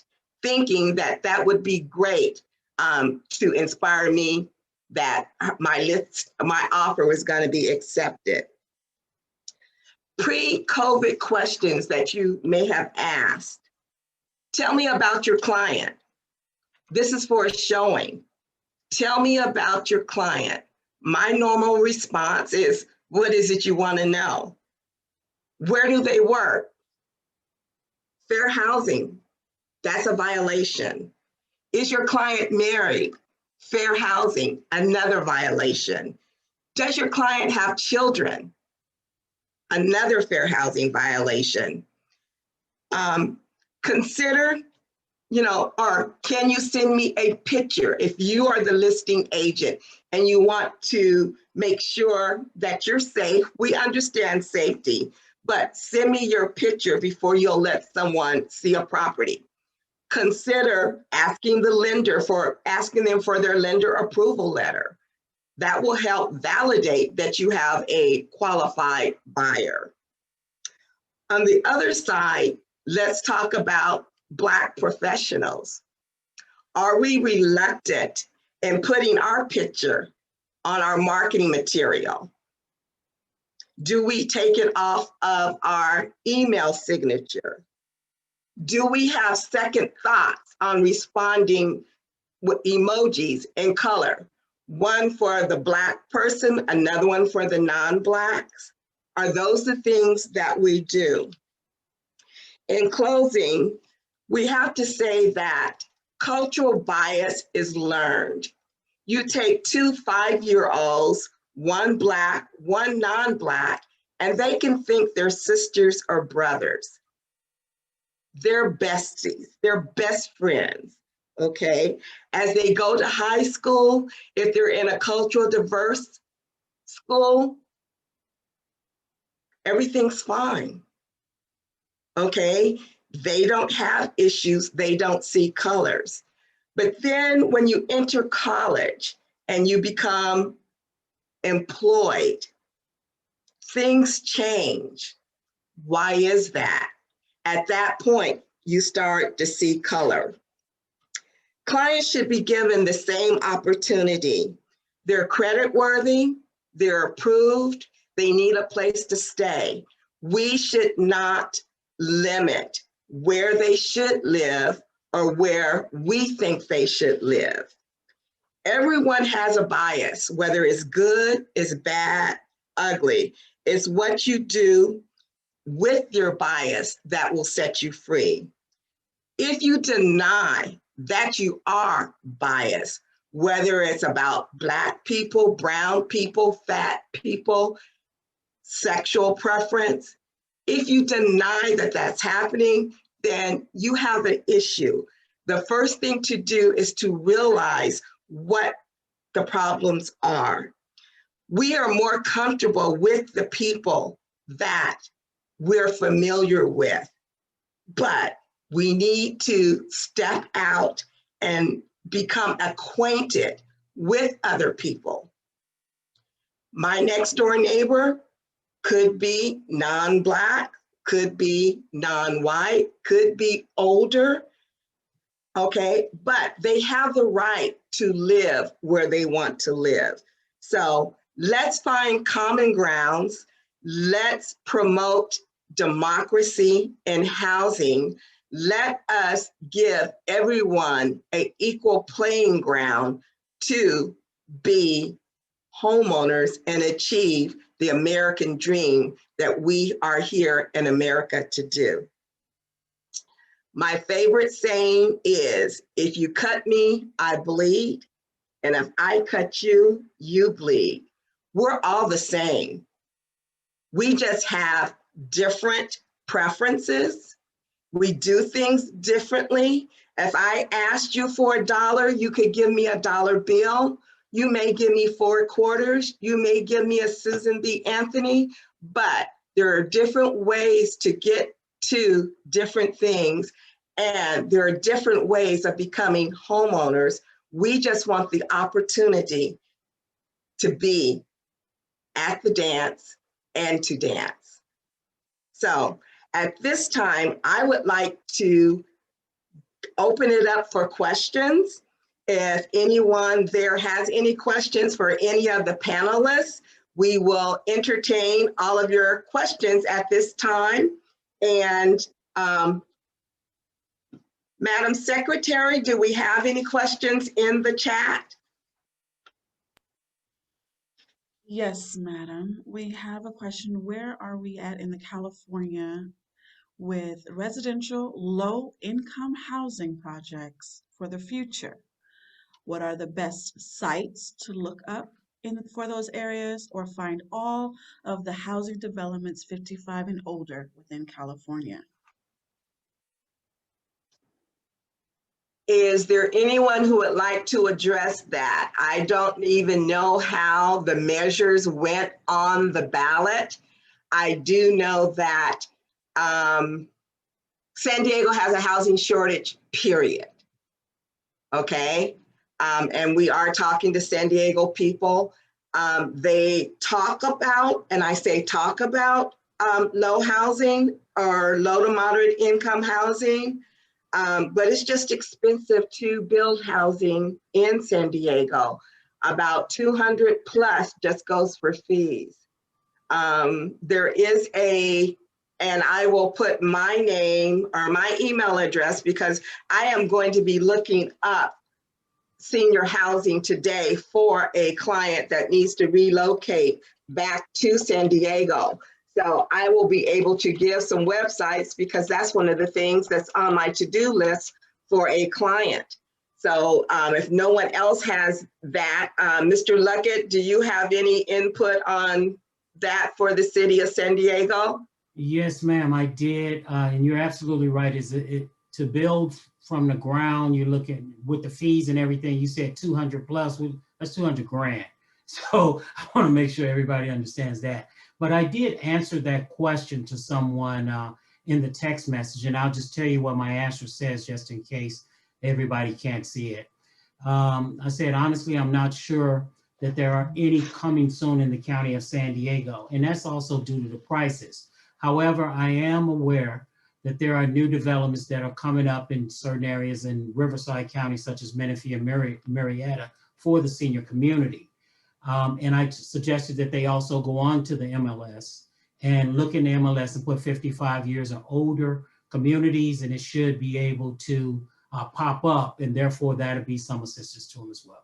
B: thinking that that would be great to inspire me that my offer was going to be accepted. Pre-COVID questions that you may have asked. Tell me about your client. This is for a showing. Tell me about your client. My normal response is, what is it you want to know? Where do they work? Fair housing, that's a violation. Is your client married? Fair housing, another violation. Does your client have children? Another fair housing violation. Consider, or can you send me a picture if you are the listing agent and you want to make sure that you're safe? We understand safety, but send me your picture before you'll let someone see a property. Consider asking them for their lender approval letter. That will help validate that you have a qualified buyer. On the other side, let's talk about Black professionals. Are we reluctant in putting our picture on our marketing material? Do we take it off of our email signature? Do we have second thoughts on responding with emojis in color? One for the Black person, another one for the non-Blacks? Are those the things that we do? In closing, we have to say that cultural bias is learned. You take 2 5-year-olds, one Black, one non-Black, and they can think they're sisters or brothers. They're besties, they're best friends, okay? As they go to high school, if they're in a cultural diverse school, everything's fine. Okay, they don't have issues, they don't see colors. But then when you enter college and you become employed, things change. Why is that? At that point, you start to see color. Clients should be given the same opportunity. They're creditworthy, they're approved, they need a place to stay. We should not limit where they should live or where we think they should live. Everyone has a bias, whether it's good, it's bad, ugly. It's what you do with your bias that will set you free. If you deny that you are biased, whether it's about Black people, brown people, fat people, sexual preference, if you deny that that's happening, then you have an issue. The first thing to do is to realize what the problems are. We are more comfortable with the people that we're familiar with, but we need to step out and become acquainted with other people. My next door neighbor could be non-Black, could be non-white, could be older, okay? But they have the right to live where they want to live. So let's find common grounds. Let's promote democracy in housing. Let us give everyone an equal playing ground to be homeowners and achieve the American dream that we are here in America to do. My favorite saying is, if you cut me, I bleed. And if I cut you, you bleed. We're all the same. We just have different preferences. We do things differently. If I asked you for $1, you could give me a dollar bill. You may give me 4 quarters. You may give me a Susan B. Anthony, but there are different ways to get to different things. And there are different ways of becoming homeowners. We just want the opportunity to be at the dance and to dance. So at this time, I would like to open it up for questions. If anyone there has any questions for any of the panelists, we will entertain all of your questions at this time. And Madam Secretary, do we have any questions in the chat?
G: Yes, madam. We have a question. Where are we at in the California with residential low-income housing projects for the future? What are the best sites to look up for those areas, or find all of the housing developments 55 and older within California?
B: Is there anyone who would like to address that? I don't even know how the measures went on the ballot. I do know that San Diego has a housing shortage, period. Okay, and we are talking to San Diego people. They talk about, and I say talk about, low housing or low to moderate income housing. But it's just expensive to build housing in San Diego. About 200 plus just goes for fees. There is and I will put my name or my email address because I am going to be looking up senior housing today for a client that needs to relocate back to San Diego. So I will be able to give some websites because that's one of the things that's on my to-do list for a client. So if no one else has that, Mr. Luckett, do you have any input on that for the city of San Diego?
C: Yes, ma'am, I did. And you're absolutely right. To build from the ground, you're looking with the fees and everything, you said 200 plus, that's 200 grand. So I want to make sure everybody understands that. But I did answer that question to someone in the text message, and I'll just tell you what my answer says just in case everybody can't see it. I said, honestly, I'm not sure that there are any coming soon in the county of San Diego, and that's also due to the prices. However, I am aware that there are new developments that are coming up in certain areas in Riverside County, such as Menifee and Marietta, for the senior community. And I suggested that they also go on to the MLS and look in the MLS and put 55 years or older communities, and it should be able to pop up, and therefore that'll be some assistance to them as well.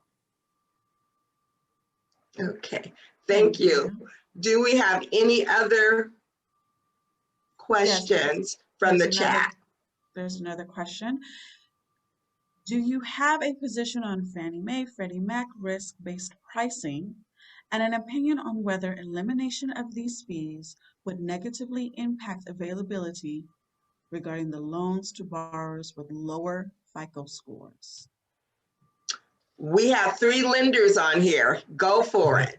B: Okay, thank you. Do we have any other questions from the chat?
G: There's another question. Do you have a position on Fannie Mae, Freddie Mac risk-based pricing and an opinion on whether elimination of these fees would negatively impact availability regarding the loans to borrowers with lower FICO scores?
B: We have 3 lenders on here. Go for it.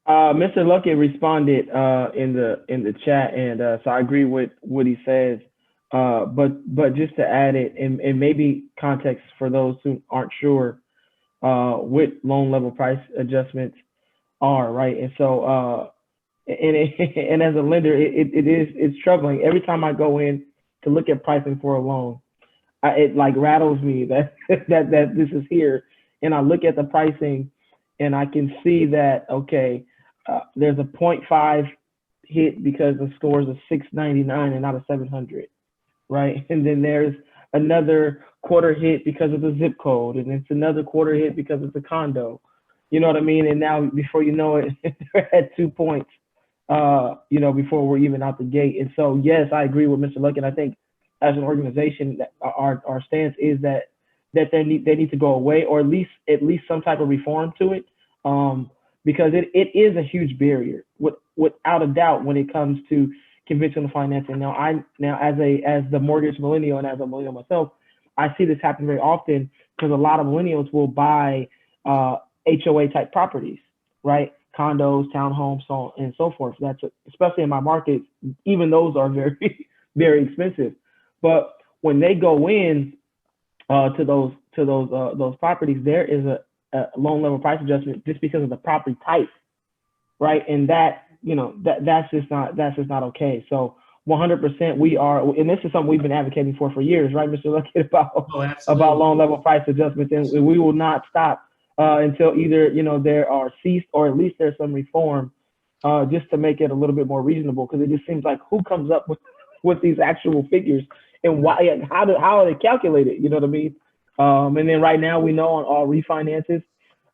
D: Mr. Luckett responded in the chat, and so I agree with what he says. But just to add it, and maybe context for those who aren't sure what loan level price adjustments are, right? And so and as a lender, it's troubling. Every time I go in to look at pricing for a loan, it like rattles me that that this is here, and I look at the pricing, and I can see that okay, there's a 0.5 hit because the score is a 699 and not a 700, right? And then there's another quarter hit because of the zip code, and it's another quarter hit because it's a condo. You know what I mean? And now before you know it, they're at 2 points, you know, before we're even out the gate. And so yes, I agree with Mr. Luckett. I think as an organization, our stance is that they need to go away, or at least some type of reform to it, because it is a huge barrier, without a doubt, when it comes to conventional financing. Now as the mortgage millennial and as a millennial myself, I see this happen very often because a lot of millennials will buy HOA type properties, right? Condos, townhomes, so on and so forth. That's especially in my market, even those are very, very expensive. But when they go in to those properties, there is a loan level price adjustment just because of the property type, right? And that, you know, that's just not okay. So 100% we are, and this is something we've been advocating for years, right, Mr. Luckett, about loan level price adjustments, and we will not stop until either, you know, there are ceased or at least there's some reform just to make it a little bit more reasonable, because it just seems like who comes up with these actual figures and why, how are they calculated? You know what I mean? And then right now we know on all refinances,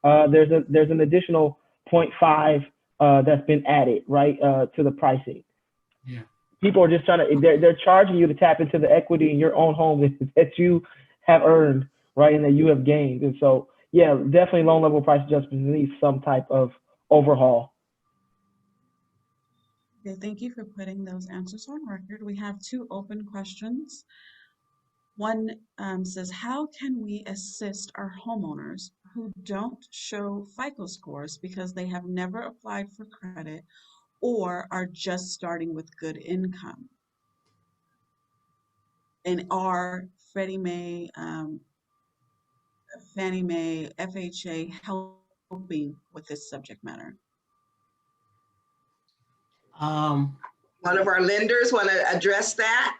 D: there's an additional 0.5 that's been added, right, to the pricing.
C: Yeah.
D: People are just trying to, they're charging you to tap into the equity in your own home that you have earned, right, and that you have gained. And so, yeah, definitely loan level price adjustments need some type of overhaul.
G: Okay, thank you for putting those answers on record. We have 2 open questions. One says, how can we assist our homeowners who don't show FICO scores because they have never applied for credit or are just starting with good income? And are Fannie Mae, FHA helping with this subject matter?
B: One of our lenders want to address that?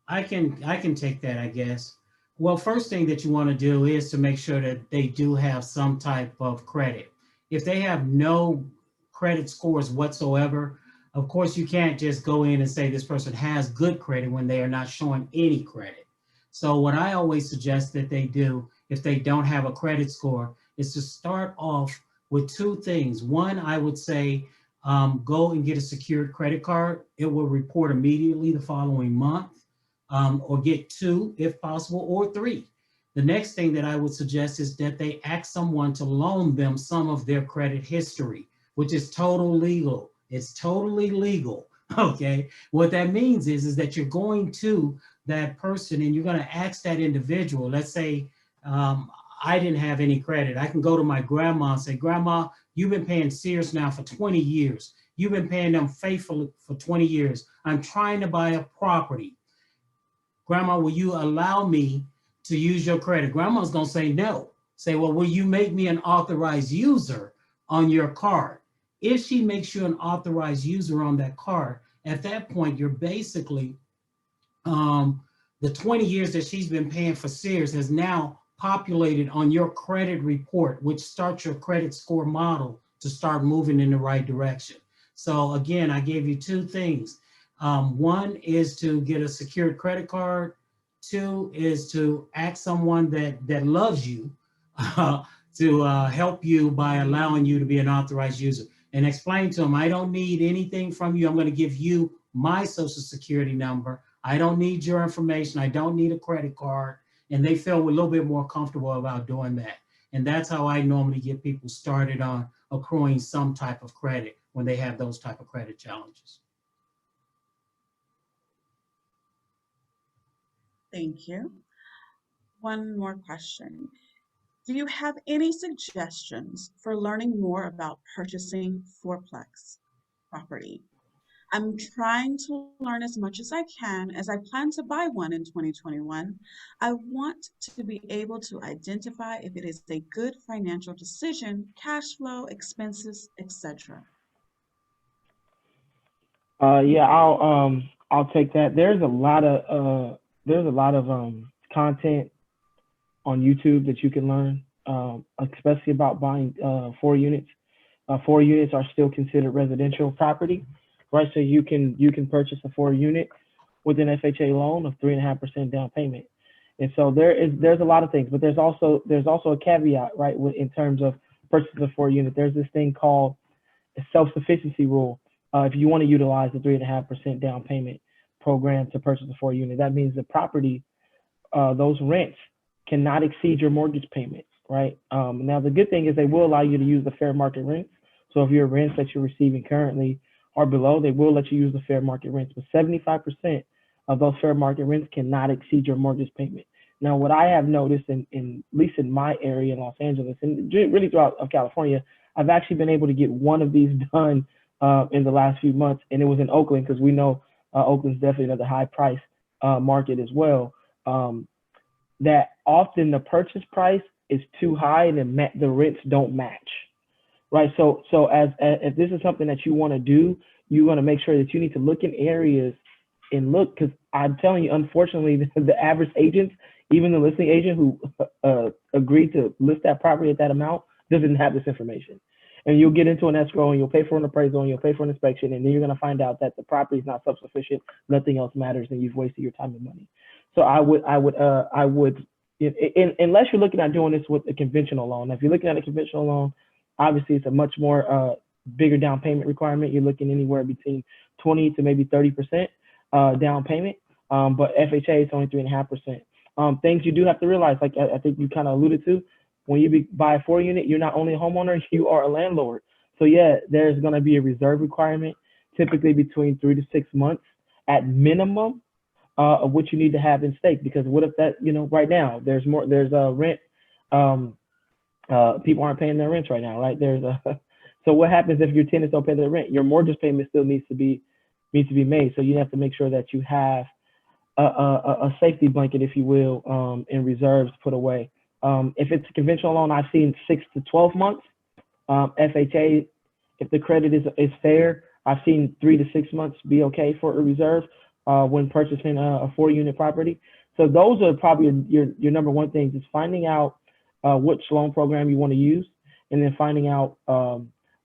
C: I can take that, I guess. Well, first thing that you want to do is to make sure that they do have some type of credit. If they have no credit scores whatsoever, of course, you can't just go in and say this person has good credit when they are not showing any credit. So what I always suggest that they do, if they don't have a credit score, is to start off with 2 things. One, I would say, go and get a secured credit card. It will report immediately the following month, or get 2 if possible, or 3. The next thing that I would suggest is that they ask someone to loan them some of their credit history, which is totally legal. It's totally legal, okay? What that means is that you're going to that person and you're gonna ask that individual, let's say I didn't have any credit. I can go to my grandma and say, Grandma, you've been paying Sears now for 20 years. You've been paying them faithfully for 20 years. I'm trying to buy a property. Grandma, will you allow me to use your credit? Grandma's gonna say no. Say, well, will you make me an authorized user on your card? If she makes you an authorized user on that card, at that point, you're basically, the 20 years that she's been paying for Sears has now populated on your credit report, which starts your credit score model to start moving in the right direction. So again, I gave you two things. One is to get a secured credit card. Two is to ask someone that loves you to help you by allowing you to be an authorized user, and explain to them, I don't need anything from you. I'm going to give you my social security number. I don't need your information. I don't need a credit card. And they feel a little bit more comfortable about doing that. And that's how I normally get people started on accruing some type of credit when they have those type of credit challenges.
G: Thank you. One more question. Do you have any suggestions for learning more about purchasing fourplex property? I'm trying to learn as much as I can as I plan to buy one in 2021. I want to be able to identify if it is a good financial decision, cash flow, expenses, etc.
D: Yeah, I'll take that. There's a lot of content on YouTube that you can learn, especially about buying 4 units. 4 units are still considered residential property, right? So you can purchase a 4 unit with an FHA loan of 3.5% down payment. And so there's a lot of things, but there's also a caveat, right? In terms of purchasing a 4 unit, there's this thing called a self-sufficiency rule. If you want to utilize the 3.5% down payment program to purchase a 4 unit, that means the property, those rents cannot exceed your mortgage payment, right? Now the good thing is they will allow you to use the fair market rents. So if your rents that you're receiving currently are below, they will let you use the fair market rents. But 75% of those fair market rents cannot exceed your mortgage payment. Now, what I have noticed, at least in my area in Los Angeles, and really throughout California, I've actually been able to get one of these done in the last few months, and it was in Oakland, because we know Oakland's definitely another high price market as well. That often the purchase price is too high and the rents don't match, right? So as if this is something that you want to do, you want to make sure that you need to look in areas and look, because I'm telling you, unfortunately, the average agents, even the listing agent who agreed to list that property at that amount, doesn't have this information. And you'll get into an escrow and you'll pay for an appraisal and you'll pay for an inspection, and then you're going to find out that the property is not self-sufficient, nothing else matters, and you've wasted your time and money. So I would, unless you're looking at doing this with a conventional loan. If you're looking at a conventional loan, obviously it's a much more bigger down payment requirement. You're looking anywhere between 20 to maybe 30% down payment, but FHA is only 3.5%. Things you do have to realize, like I think you kind of alluded to, when you buy a 4 unit, you're not only a homeowner, you are a landlord. So yeah, there's going to be a reserve requirement, typically between 3 to 6 months at minimum of what you need to have in stake. Because what if that, right now there's a rent, people aren't paying their rents right now, right? So what happens if your tenants don't pay their rent? Your mortgage payment still needs to be made. So you have to make sure that you have a safety blanket, if you will, in reserves put away. If it's a conventional loan, I've seen 6 to 12 months. FHA, if the credit is fair, I've seen 3 to 6 months be okay for a reserve when purchasing a 4 unit property. So those are probably your number one things, is finding out which loan program you want to use, and then finding out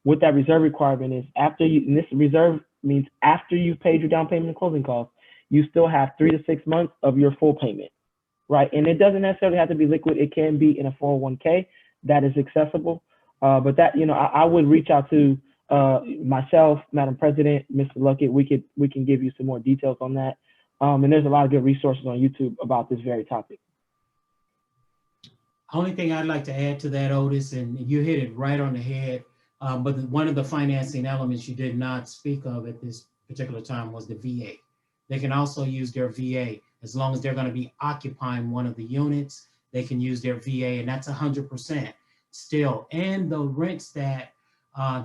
D: what that reserve requirement is. And this reserve means after you've paid your down payment and closing costs, you still have 3 to 6 months of your full payment, right? And it doesn't necessarily have to be liquid. It can be in a 401k that is accessible. But that, I would reach out to myself, Madam President, Mr. Luckett. We can give you some more details on that. And there's a lot of good resources on YouTube about this very topic.
C: Only thing I'd like to add to that, Otis, and you hit it right on the head, but one of the financing elements you did not speak of at this particular time was the VA. They can also use their VA as long as they're going to be occupying one of the units. they can use their VA, and that's 100% still. And the rents that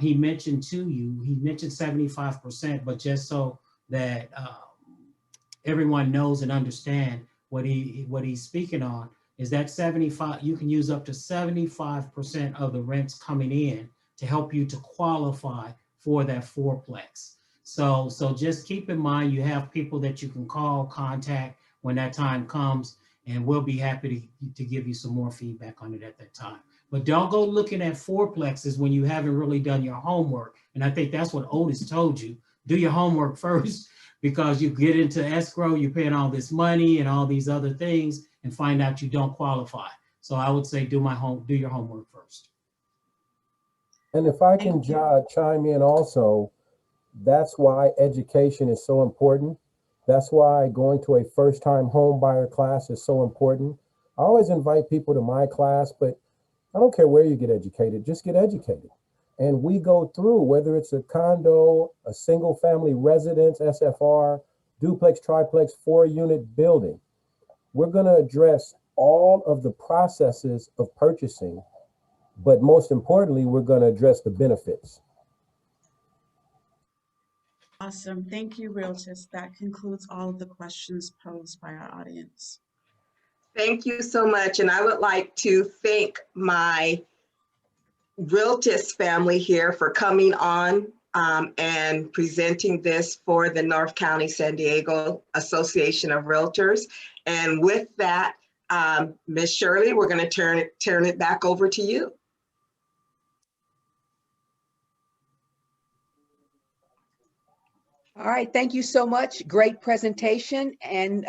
C: he mentioned to you, he mentioned 75%, but just so that everyone knows and understand what he's speaking on, is that 75, you can use up to 75% of the rents coming in to help you to qualify for that fourplex. So just keep in mind, you have people that you can call, contact when that time comes, and we'll be happy to give you some more feedback on it at that time. But don't go looking at fourplexes when you haven't really done your homework. And I think that's what Otis told you. Do your homework first, because you get into escrow, you're paying all this money and all these other things, and find out you don't qualify. So I would say do your homework first.
E: And if I can chime in also, that's why education is so important. That's why going to a first-time home buyer class is so important. I always invite people to my class, but I don't care where you get educated, just get educated. And we go through, whether it's a condo, a single family residence, SFR, duplex, triplex, 4-unit building. We're gonna address all of the processes of purchasing, but most importantly, we're gonna address the benefits.
G: Awesome. Thank you, Realtist. That concludes all of the questions posed by our audience.
B: Thank you so much. And I would like to thank my Realtist family here for coming on and presenting this for the North County San Diego Association of Realtors. And with that, Ms. Shirley, we're going to turn it back over to you.
A: All right, thank you so much. Great presentation. And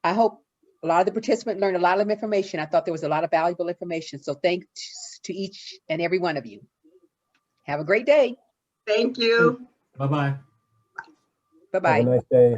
A: I hope a lot of the participants learned a lot of information. I thought there was a lot of valuable information. So thanks to each and every one of you. Have a great day.
B: Thank you.
C: Bye-bye.
A: Bye-bye.
E: Have a nice day.